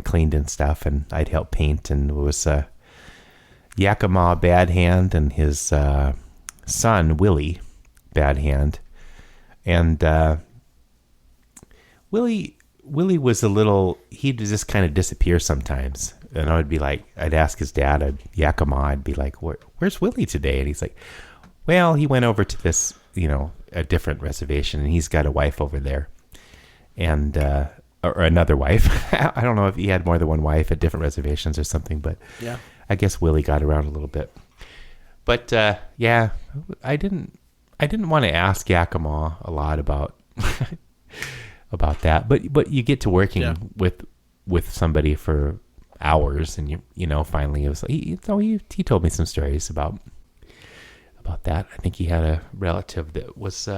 cleaned and stuff, and I'd help paint, and it was... Yakima Bad Hand and his son Willie Bad Hand, and Willie was a little. He'd just kind of disappear sometimes, and I'd ask his dad, Yakima, I'd be like, "Where's Willie today?" And he's like, "Well, he went over to this, a different reservation, and he's got a wife over there." And or another wife. I don't know if he had more than one wife at different reservations or something, but yeah, I guess Willie got around a little bit. But yeah, I didn't want to ask Yakima a lot about about that. But you get to working with somebody for hours, and you know, finally it was like he told me some stories about that. I think he had a relative that was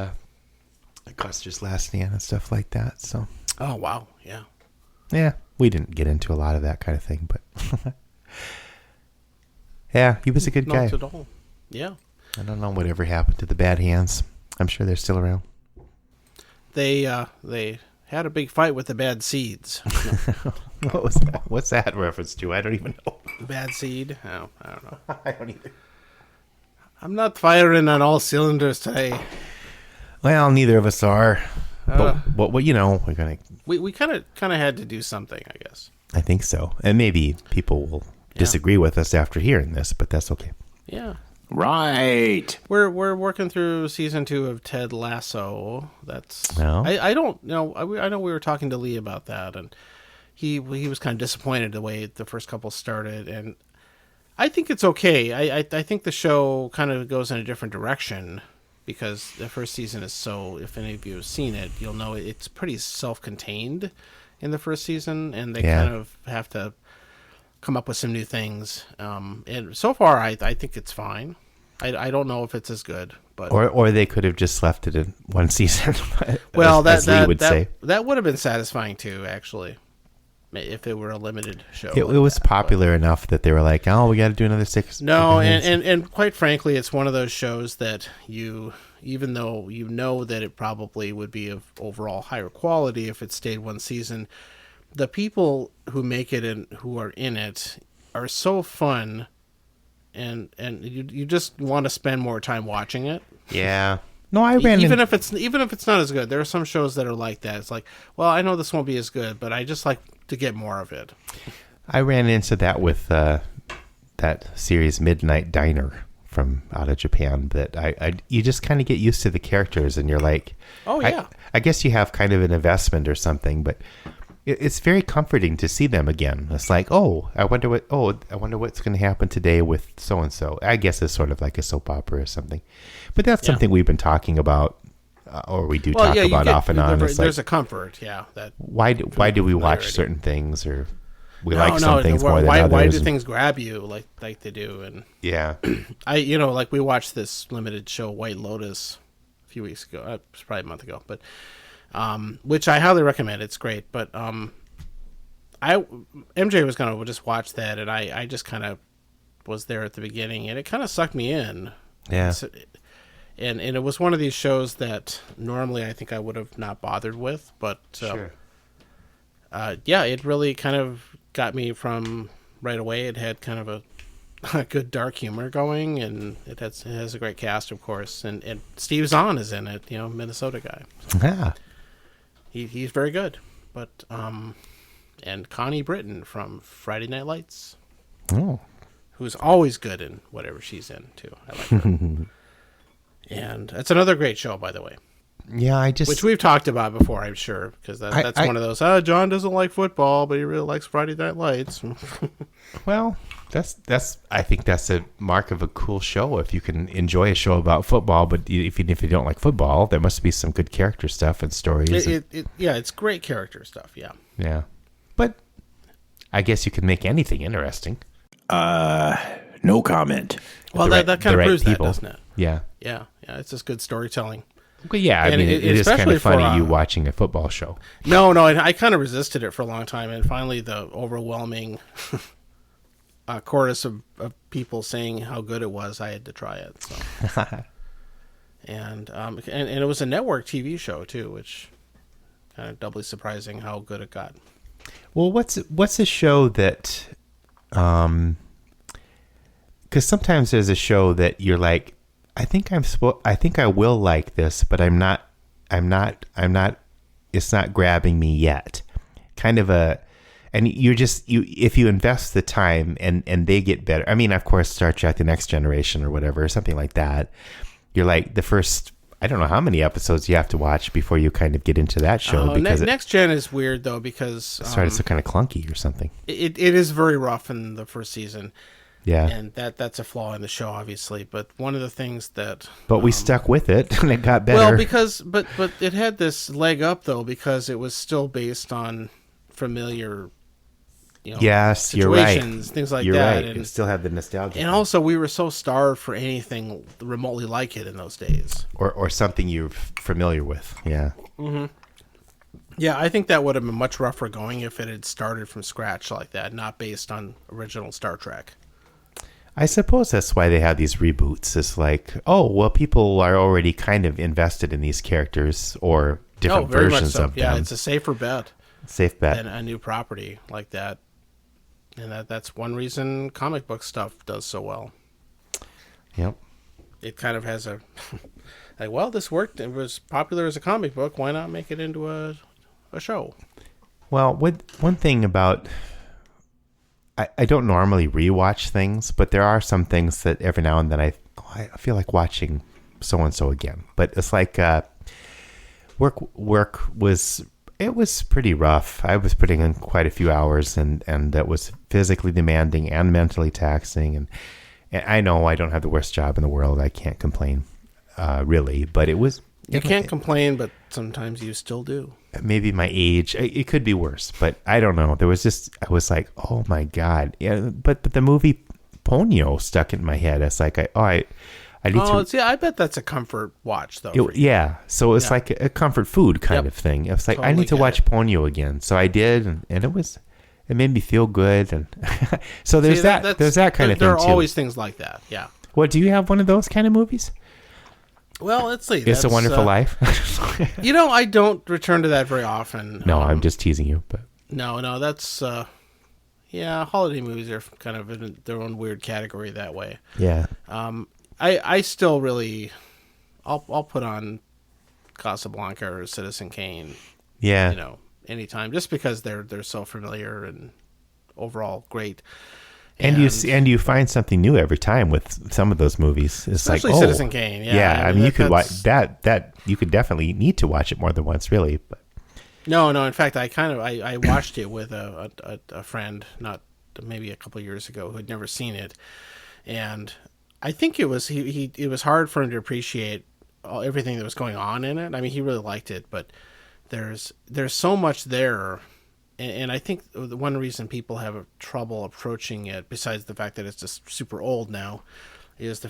Custer's last name and stuff like that. So. Oh wow, yeah. Yeah, we didn't get into a lot of that kind of thing, but yeah, he was a good guy. Not at all. Yeah. I don't know whatever happened to the bad hands. I'm sure they're still around. They had a big fight with the bad seeds. What was that? What's that reference to? I don't even know. Bad seed? Oh, I don't know. I don't either. I'm not firing on all cylinders today. Well, neither of us are. But you know, we're gonna. We kind of had to do something, I guess. I think so, and maybe people will disagree with us after hearing this, but that's okay. Yeah. Right. We're working through season 2 of Ted Lasso. That's I don't know. I know we were talking to Lee about that, and he was kind of disappointed the way the first couple started, and I think it's okay. I think the show kind of goes in a different direction because the first season is so. If any of you have seen it, you'll know it's pretty self-contained in the first season, and they kind of have to come up with some new things. And so far, I think it's fine. I don't know if it's as good, but or they could have just left it in one season. Well, as Lee would say. That would have been satisfying too, actually, if it were a limited show. It was popular enough that they were like, "Oh, we got to do another 6." No, and quite frankly, it's one of those shows that even though you know that it probably would be of overall higher quality if it stayed one season, the people who make it and who are in it are so fun, and you just want to spend more time watching it. Yeah. No, I ran even if it's not as good. There are some shows that are like that. It's like, well, I know this won't be as good, but I just like to get more of it. I ran into that with that series Midnight Diner from out of Japan. That you just kind of get used to the characters, and you're like, oh yeah. I guess you have kind of an investment or something, but it's very comforting to see them again. It's like, I wonder what's going to happen today with so and so. I guess it's sort of like a soap opera or something. But that's something we've been talking about, or we do talk about off and on. There's a comfort, That why do we watch certain things, or we like some things more than others? Why do things grab you like they do? And yeah, like we watched this limited show White Lotus a few weeks ago. It was probably a month ago, but. Which I highly recommend. It's great, but MJ was gonna just watch that, and I just kind of was there at the beginning, and it kind of sucked me in. Yeah. And it was one of these shows that normally I think I would have not bothered with, but sure. It really kind of got me from right away. It had kind of a good dark humor going, and it has a great cast, of course, and Steve Zahn is in it. Minnesota guy. Yeah. He's very good, but and Connie Britton from Friday Night Lights, who's always good in whatever she's in too. I like her. And that's another great show, by the way. Yeah, which we've talked about before, I'm sure, because that's one of those. John doesn't like football, but he really likes Friday Night Lights. Well, that's. I think that's a mark of a cool show if you can enjoy a show about football, but if you don't like football, there must be some good character stuff and stories. It's great character stuff. Yeah. Yeah, but I guess you can make anything interesting. No comment. Well, that kind of proves that, doesn't it? Yeah. Yeah. It's just good storytelling. Well, yeah, I mean, it is kind of funny you watching a football show. No, I kind of resisted it for a long time, and finally the overwhelming chorus of people saying how good it was, I had to try it. So. and it was a network TV show too, which kind of doubly surprising how good it got. Well, what's a show that, because sometimes there's a show that you're like, I think I will like this, but I'm not, it's not grabbing me yet. Kind of and if you invest the time and they get better. I mean, of course, Star Trek, The Next Generation or whatever, or something like that. You're like the first, I don't know how many episodes you have to watch before you kind of get into that show. Because Next Gen is weird, though, because... it started so kind of clunky or something. It is very rough in the first season. Yeah. And that's a flaw in the show, obviously. But one of the things that... But we stuck with it, and it got better. Well, because... But it had this leg up, though, because it was still based on familiar... yes, situations, you're right. Things like you're that. Right. And it still had the nostalgia. And also, we were so starved for anything remotely like it in those days. Or something you're familiar with. Yeah. Mm-hmm. Yeah, I think that would have been much rougher going if it had started from scratch like that, not based on original Star Trek. I suppose that's why they have these reboots. It's like, oh, well, people are already kind of invested in these characters or different versions of them. Yeah, it's a safer bet. Safe bet. Than a new property like that. And that's one reason comic book stuff does so well. Yep. It kind of has a... like, well, this worked. It was popular as a comic book. Why not make it into a show? Well, one thing about... I don't normally rewatch things, but there are some things that every now and then I feel like watching so-and-so again. But it's like work was... It was pretty rough. I was putting in quite a few hours, and that was physically demanding and mentally taxing. And I know I don't have the worst job in the world. I can't complain, really. But it was... You can't complain, but sometimes you still do. Maybe my age. It could be worse, but I don't know. There was just... I was like, oh, my God. Yeah, but the movie Ponyo stuck in my head. It's like, I need to... see, I bet that's a comfort watch, though. Yeah, so it's like a comfort food kind of thing. It's like, totally, I need to watch Ponyo again. So I did, and it made me feel good. And so there's that kind of thing, There are too. always things like that, yeah. Well, do you have one of those kind of movies? Well, let's see. It's a Wonderful Life? I don't return to that very often. No, I'm just teasing you. But No, that's... holiday movies are kind of in their own weird category that way. Yeah. I still really, I'll put on Casablanca or Citizen Kane. Yeah. Anytime, just because they're so familiar and overall great. And you find something new every time with some of those movies. It's especially like, Citizen Kane. Yeah. Yeah. I mean, you could watch that. You could definitely need to watch it more than once, really. But no. In fact, I watched it with a friend, not maybe a couple of years ago, who had never seen it, and I think it was it was hard for him to appreciate everything that was going on in it. I mean, he really liked it, but there's so much there, and I think the one reason people have trouble approaching it, besides the fact that it's just super old now, is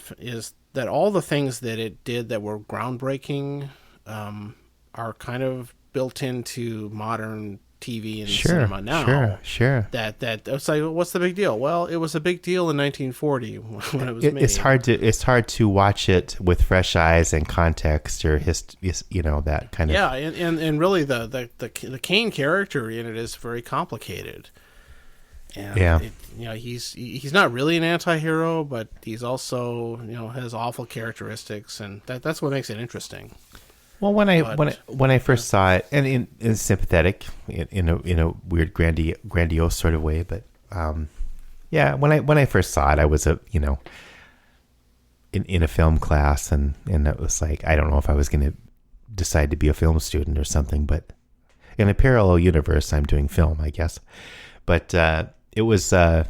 that all the things that it did that were groundbreaking are kind of built into modern TV and cinema now. Sure. That it's like, what's the big deal? Well, it was a big deal in 1940 when it was made. It's hard to watch it with fresh eyes and context or that kind of. Yeah, and really the Kane character in it is very complicated. And he's not really an anti-hero, but he's also has awful characteristics, and that's what makes it interesting. Well, when I first saw it, and in sympathetic, in a weird grandiose sort of way, but when I first saw it, I was in a film class, and it was like, I don't know if I was going to decide to be a film student or something, but in a parallel universe, I'm doing film, I guess. But it was I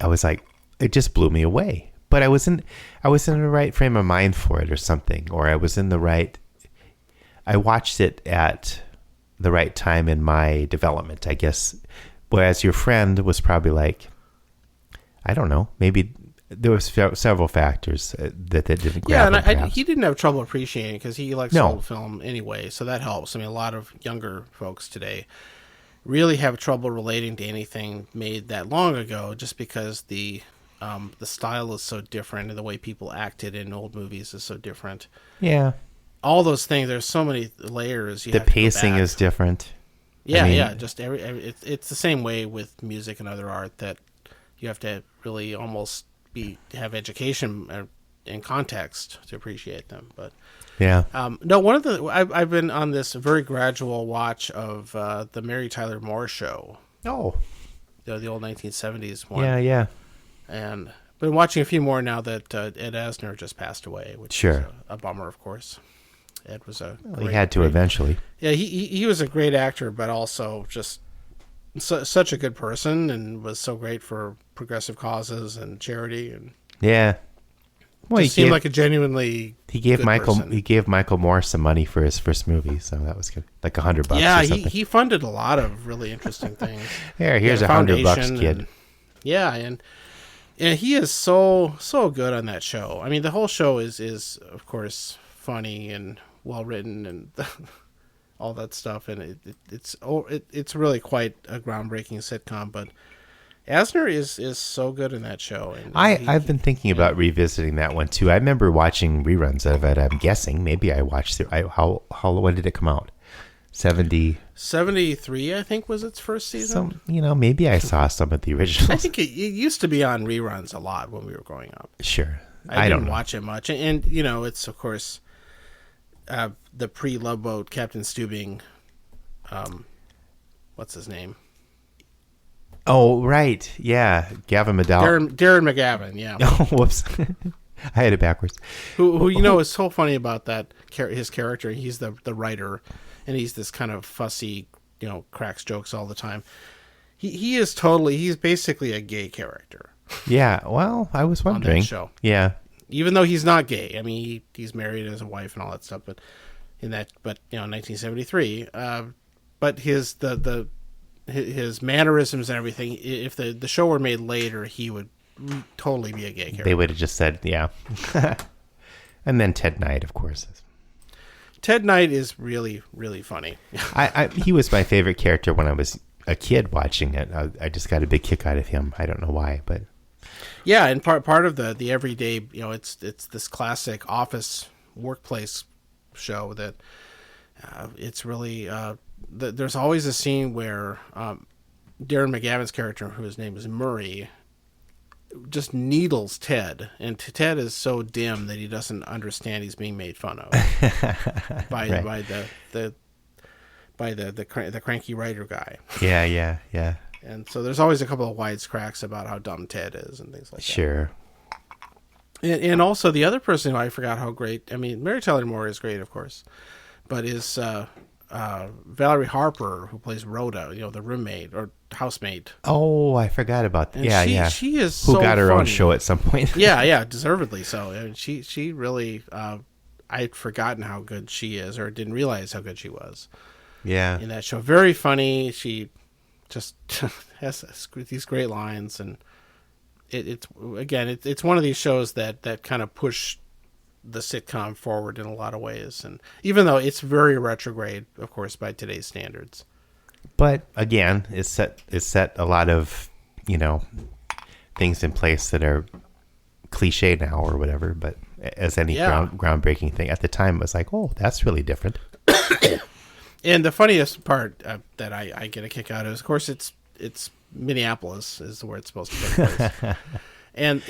was like, it just blew me away. But I was in the right frame of mind for it or something, or I was in the right. I watched it at the right time in my development, I guess. Whereas your friend was probably like, I don't know, maybe there was several factors that didn't grab him. Yeah, and he didn't have trouble appreciating it because he likes old film anyway, so that helps. I mean, a lot of younger folks today really have trouble relating to anything made that long ago, just because the style is so different and the way people acted in old movies is so different. Yeah. All those things, there's so many layers. The pacing is different. Yeah, just it's the same way with music and other art, that you have to really almost have education and context to appreciate them. But yeah, one of the I've been on this very gradual watch of the Mary Tyler Moore Show. Oh, the old 1970s one. Yeah, and been watching a few more now that Ed Asner just passed away, which is a bummer, of course. Ed was he had to eventually. Yeah, he was a great actor, but also just such a good person, and was so great for progressive causes and charity, and yeah. Well, he seemed like a genuinely gave Michael person. He gave Michael Moore some money for his first movie, so that was good, like $100. Yeah, or something. he funded a lot of really interesting things. Here's $100, kid. And he is so good on that show. I mean, the whole show is of course funny and well written and all that stuff, and it's really quite a groundbreaking sitcom. But Asner is so good in that show. And I've been thinking about revisiting that one too. I remember watching reruns of it. I'm guessing maybe I watched it. When did it come out? 73, I think, was its first season. Maybe I saw some of the originals. I think it used to be on reruns a lot when we were growing up. Sure, I didn't watch it much, and it's of course the pre-Love Boat Captain Stubing. What's his name? Oh, right. Yeah. Gavin McDowell. Darren McGavin, yeah. Oh, whoops. I had it backwards. Who is so funny about that, his character. He's the writer, and he's this kind of fussy, cracks jokes all the time. He's basically a gay character. Yeah, well, I was wondering. On that show. Yeah. Even though he's not gay. I mean, he's married, has a wife and all that stuff, but in 1973, but his mannerisms and everything, if the show were made later, he would totally be a gay character. They would have just said, yeah. And then Ted Knight, of course. Ted Knight is really, really funny. He was my favorite character when I was a kid watching it. I just got a big kick out of him. I don't know why, but... Yeah, and part of the everyday, it's this classic office workplace show that it's really... there's always a scene where Darren McGavin's character, whose name is Murray, just needles Ted, and Ted is so dim that he doesn't understand he's being made fun of by the cranky writer guy. Yeah. And so there's always a couple of wide cracks about how dumb Ted is and things like that. Sure. And also the other person who I forgot how great. I mean, Mary Tyler Moore is great, of course, but is Valerie Harper, who plays Rhoda, the roommate or housemate. Oh, I forgot about that. Yeah. She is who so got her funny. own show at some point. yeah, deservedly so. And she really, I'd forgotten how good she is, or didn't realize how good she was. Yeah. In that show, very funny. She just has these great lines, and it's one of these shows that kind of push the sitcom forward in a lot of ways, and even though it's very retrograde, of course, by today's standards. But again, it's set a lot of things in place that are cliche now or whatever. But as any groundbreaking thing at the time, it was like, oh, that's really different. And the funniest part that I get a kick out of is, of course, it's Minneapolis is where it's supposed to take place, and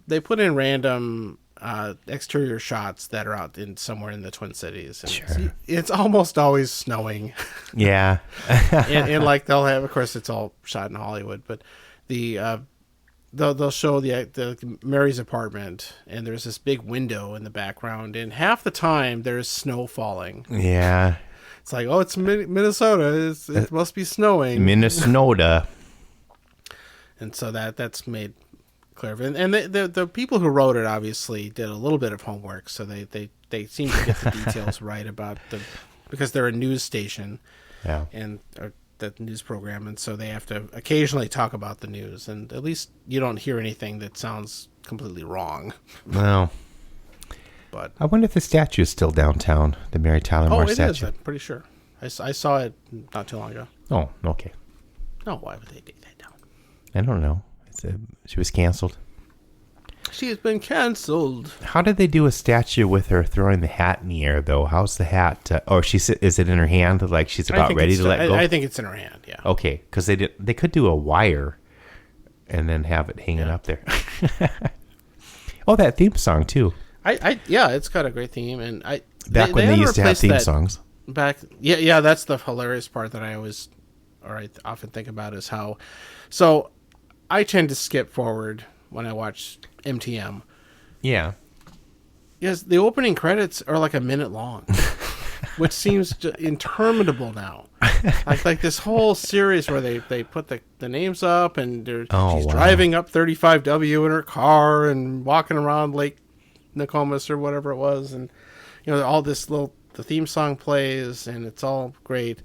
they put in random exterior shots that are out in somewhere in the Twin Cities. And sure. It's almost always snowing. Yeah. and like they'll have, of course, it's all shot in Hollywood, but they'll show the Mary's apartment, and there's this big window in the background, and half the time there's snow falling. Yeah. It's like, oh, it's Minnesota. It must be snowing. Minnesota. And so that's made clear. And the people who wrote it obviously did a little bit of homework, so they seem to get the details right about because they're a news station, and the news program, and so they have to occasionally talk about the news, and at least you don't hear anything that sounds completely wrong. Well, but I wonder if the statue is still downtown, the Mary Tyler Moore statue. Oh, it is. I'm pretty sure. I saw it not too long ago. Oh, okay. No, why would they take that down? I don't know. She was canceled. She has been canceled. How did they do a statue with her throwing the hat in the air, though? How's the hat? Is it in her hand, like she's about ready to let go? I think it's in her hand. Yeah. Okay, because they could do a wire, and then have it hanging up there. Oh, that theme song too. It's got a great theme, and when they used to have theme songs. That's the hilarious part that I often think about is how. So, I tend to skip forward when I watch MTM. Yeah. Yes, the opening credits are like a minute long, which seems interminable now. Like this whole series where they put the names up and she's driving up 35W in her car and walking around Lake Nokomis or whatever it was, and all this the theme song plays and it's all great.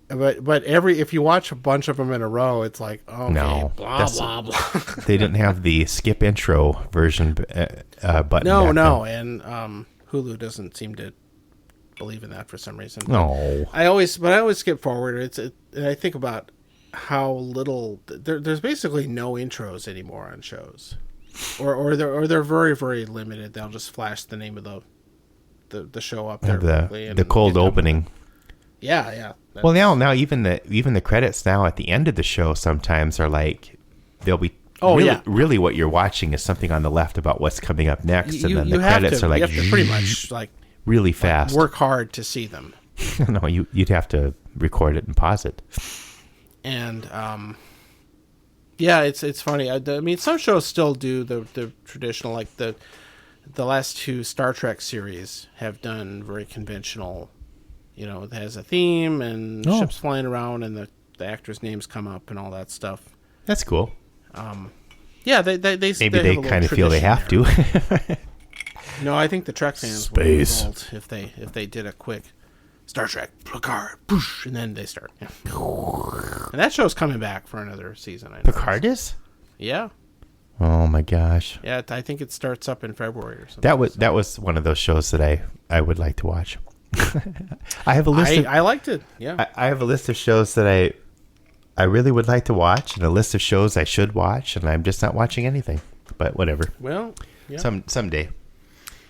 But if you watch a bunch of them in a row, it's like, okay, no, blah, blah, blah. They didn't have the skip intro version button. No. And Hulu doesn't seem to believe in that for some reason. No. I always skip forward. And I think about how little, there's basically no intros anymore on shows. Or they're very, very limited. They'll just flash the name of the show up there. The cold opening. Yeah. Well, now even the credits now at the end of the show sometimes are like they'll be really what you're watching is something on the left about what's coming up next, and then the credits are like you have to pretty much like really fast. Work hard to see them. No, you'd have to record it and pause it. And it's funny. I mean, some shows still do the traditional, like the last two Star Trek series have done very conventional. It has a theme and ships flying around and the actors' names come up and all that stuff. That's cool. They maybe they kind of feel they have to. No, I think the Trek fans would revolt if they did a quick Star Trek Picard, poosh, and then they start. Yeah. And that show's coming back for another season. I know. Picard is? Yeah. Oh my gosh. Yeah, I think it starts up in February or something. That was one of those shows that I would like to watch. I have a list. I liked it. Yeah, I have a list of shows that I really would like to watch, and a list of shows I should watch, and I'm just not watching anything. But whatever. Well, yeah. Someday.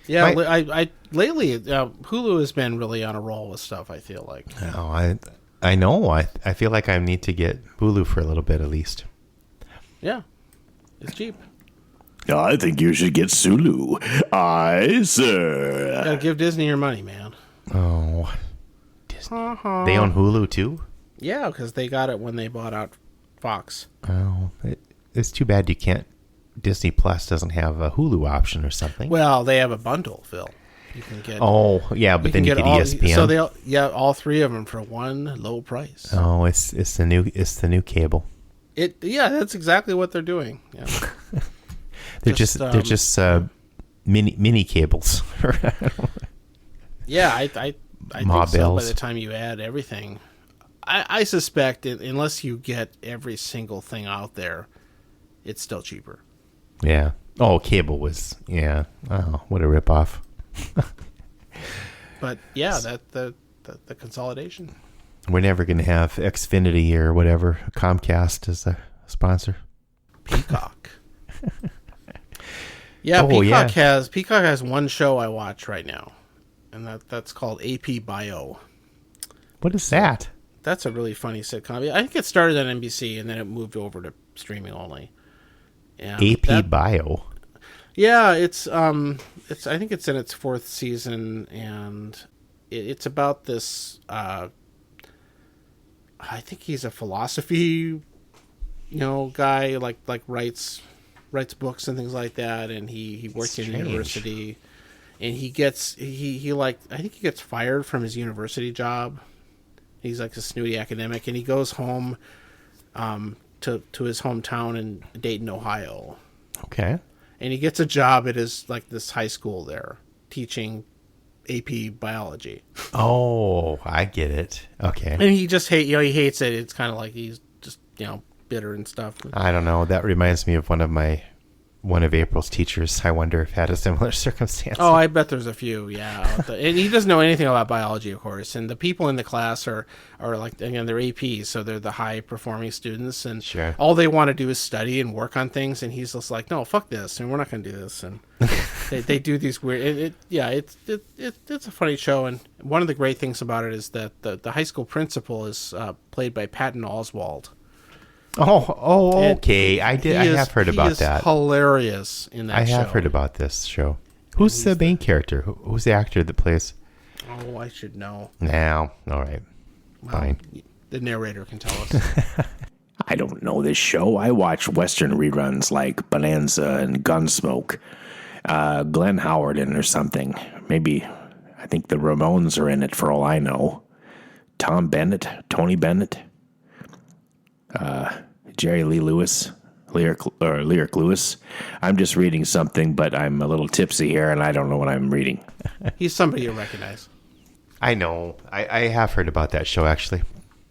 Yeah, I lately Hulu has been really on a roll with stuff. I feel like. Oh, I know. I feel like I need to get Hulu for a little bit at least. Yeah, it's cheap. I think you should get Sulu. Aye, sir. Gotta give Disney your money, man. Oh, Disney. They own Hulu too? Yeah, because they got it when they bought out Fox. Oh, it's too bad you can't. Disney Plus doesn't have a Hulu option or something. Well, they have a bundle, Phil. You can get. Oh, yeah, but then you get ESPN. So all three of them for one low price. Oh, it's the new cable. That's exactly what they're doing. Yeah. they're just mini cables. Yeah, I think so. By the time you add everything, I suspect unless you get every single thing out there, it's still cheaper. Yeah. Oh, cable was Oh, what a ripoff. But yeah, the consolidation. We're never going to have Xfinity or whatever Comcast as a sponsor. Peacock. Yeah, Peacock has one show I watch right now. And that's called AP Bio. What is that? That's a really funny sitcom. I think it started on NBC and then it moved over to streaming only. And AP Bio. Yeah, it's I think it's in its fourth season, and it's about this. I think he's a philosophy, guy like writes books and things like that, and he works in university. And he gets I think he gets fired from his university job. He's like a snooty academic, and he goes home to his hometown in Dayton, Ohio. Okay. And he gets a job at this high school there, teaching AP biology. Oh, I get it. Okay. And he just he hates it. It's kind of like he's just bitter and stuff. I don't know. That reminds me of one of April's teachers, I wonder if had a similar circumstance. Oh, I bet there's a few, yeah. And he doesn't know anything about biology, of course. And the people in the class are like, again, they're APs, so they're the high-performing students. And sure. All they want to do is study and work on things. And he's just like, no, fuck this, and we're not going to do this. And they do these weird... It's a funny show. And one of the great things about it is that the high school principal is played by Patton Oswalt. Oh, okay. I have heard about that. Hilarious in that show. I have heard about this show. Who's the main character? Who's the actor that plays? Oh, I should know. No. All right. Fine. The narrator can tell us. I don't know this show. I watch Western reruns like Bonanza and Gunsmoke. Glenn Howard in or something. Maybe, I think the Ramones are in it for all I know. Tom Bennett, Tony Bennett, Jerry Lee Lewis, Lyric Lewis. I'm just reading something, but I'm a little tipsy here, and I don't know what I'm reading. He's somebody you recognize. I know. I have heard about that show, actually.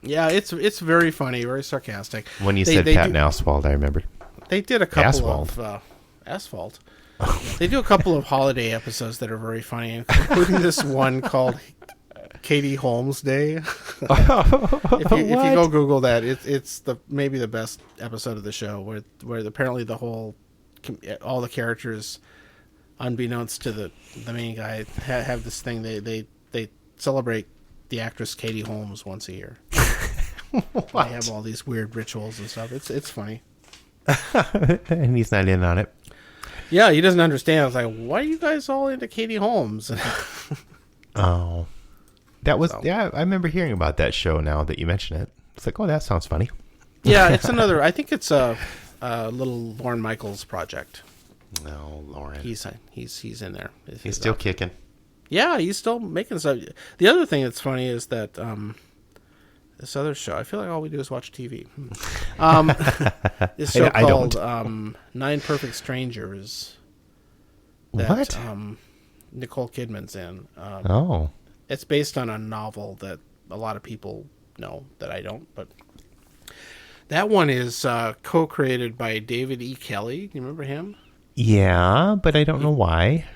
Yeah, it's very funny, very sarcastic. When you said Patton Oswalt, I remember. They did a couple of... Asphalt. They do a couple of holiday episodes that are very funny, including this one called Katie Holmes Day. If you go Google that, it's maybe the best episode of the show, where apparently all the characters, unbeknownst to the main guy, have this thing. They celebrate the actress Katie Holmes once a year. They have all these weird rituals and stuff. It's funny. And he's not in on it. Yeah, he doesn't understand. I was like, why are you guys all into Katie Holmes? Oh. That was, yeah, I remember hearing about that show now that you mention it. It's like, oh, that sounds funny. Yeah, it's another, I think it's a little Lorne Michaels project. No, Lauren. He's in there. He's still kicking. Yeah, he's still making stuff. The other thing that's funny is that this other show, I feel like all we do is watch TV. This show called 9 Perfect Strangers. That, what? Nicole Kidman's in. It's based on a novel that a lot of people know that I don't, but that one is co-created by David E. Kelly. You remember him? Yeah, but I don't know why.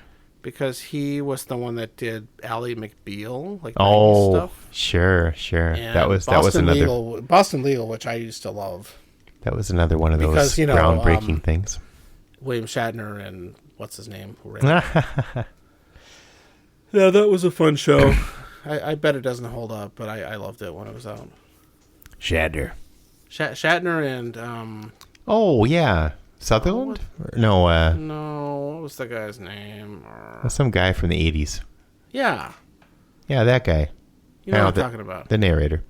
Because he was the one that did Ally McBeal, like stuff. Sure. And that was another Boston Legal, which I used to love. That was another one of those groundbreaking things. William Shatner and what's his name? Yeah, that was a fun show. I bet it doesn't hold up, but I loved it when it was out. Shatner and oh yeah, Sutherland? No, what was the guy's name? Some guy from the 80s. Yeah, that guy. You know what I'm talking about. The narrator.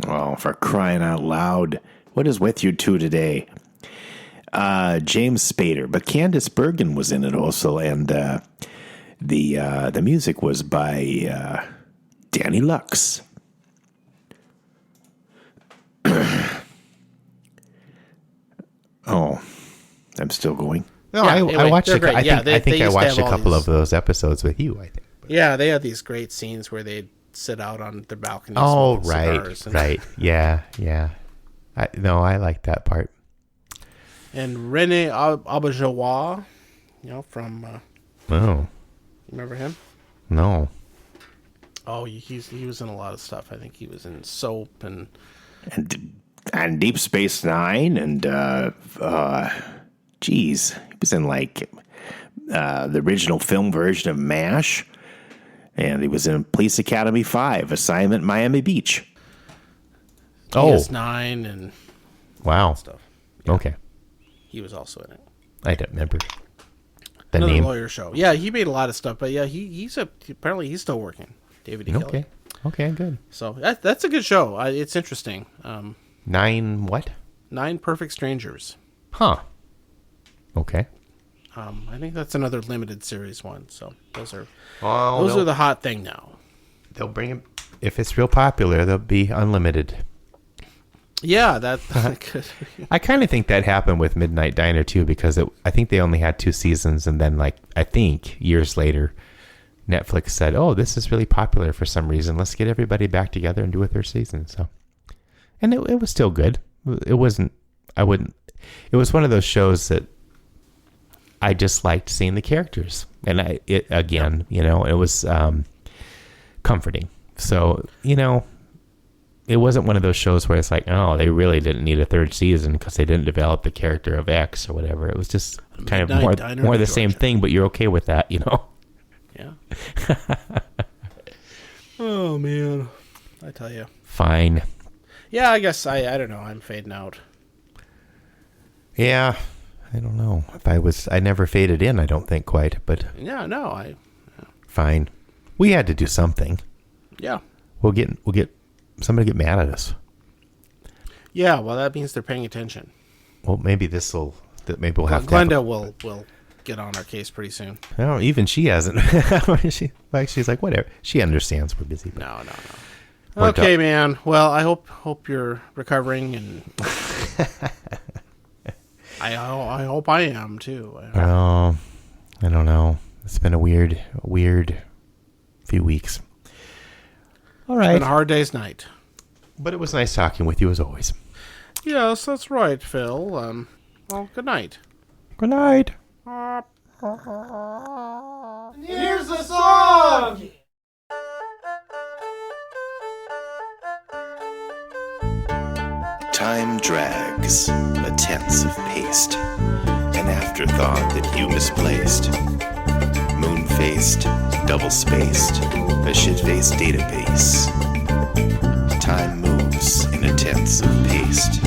Oh, for crying out loud. What is with you two today? James Spader, but Candice Bergen was in it also, and the music was by Danny Lux. Oh, I'm still going. No, I watched it. I think I watched a couple of those episodes with you, I think. Yeah, they had these great scenes where they'd sit out on their balcony. Oh, right. Yeah. I like that part. And Rene Auberjonois, from... Oh. Remember him? No. Oh, he was in a lot of stuff. I think he was in Soap and Deep Space Nine, and he was in the original film version of MASH, and he was in Police Academy 5, Assignment Miami Beach. DS9 and stuff. Yeah. Okay. He was also in it. I don't remember. Another lawyer show. Yeah, he made a lot of stuff, but yeah, apparently he's still working. David E. Kelly. Okay, good. So that's a good show. It's interesting. 9 what? 9 Perfect Strangers. Huh. Okay. I think that's another limited series one. So those are the hot thing now. They'll bring him if it's real popular. They'll be unlimited. Yeah, that could. I kind of think that happened with Midnight Diner too, because I think they only had 2 seasons, and then I think years later, Netflix said, "Oh, this is really popular for some reason. Let's get everybody back together and do a 3rd season." So, and it was still good. It wasn't. It was one of those shows that I just liked seeing the characters, and it was comforting. So it wasn't one of those shows where it's like, oh, they really didn't need a 3rd season because they didn't develop the character of X or whatever. It was just kind of more the same thing, but you're okay with that, Yeah. Oh, man. I tell you. Fine. Yeah, I guess I don't know. I'm fading out. Yeah. I don't know. I never faded in, I don't think quite, but. Yeah, no, Fine. We had to do something. Yeah. We'll get somebody get mad at us. Yeah, well, that means they're paying attention. Well, maybe we'll have Glenda will get on our case pretty soon. No, even she hasn't. She's like, whatever. She understands we're busy. No. Okay, man. Well, I hope you're recovering, and I hope I am too. I don't know. It's been a weird few weeks. All right. It's been a hard day's night. But it was nice talking with you as always. Yes, that's right, Phil. Well, good night. Good night. Here's the song! Time drags, a tense of paste, an afterthought that you misplaced. Moon-faced, double-spaced, a shit-faced database. Time moves in a tense of paste.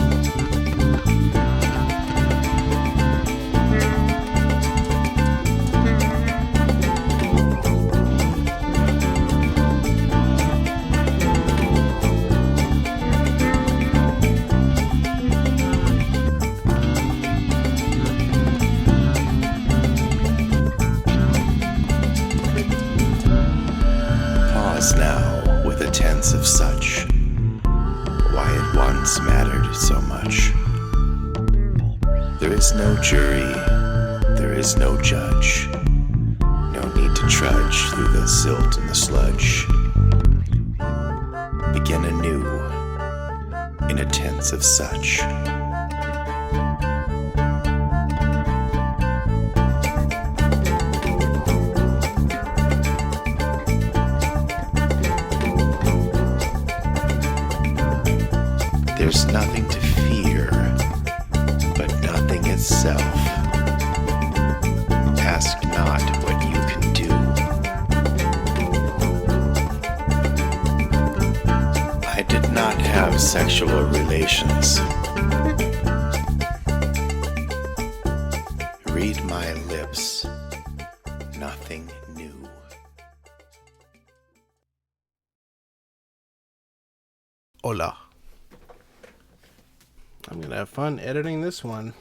Now with a tense of such, why it once mattered so much. There is no jury, there is no judge, no need to trudge through the silt and the sludge. Begin anew in a tense of such. There's nothing to fear, but nothing itself. Ask not what you can do. I did not have sexual relations. Read my lips. Nothing new. Hola. I'm going to have fun editing this one.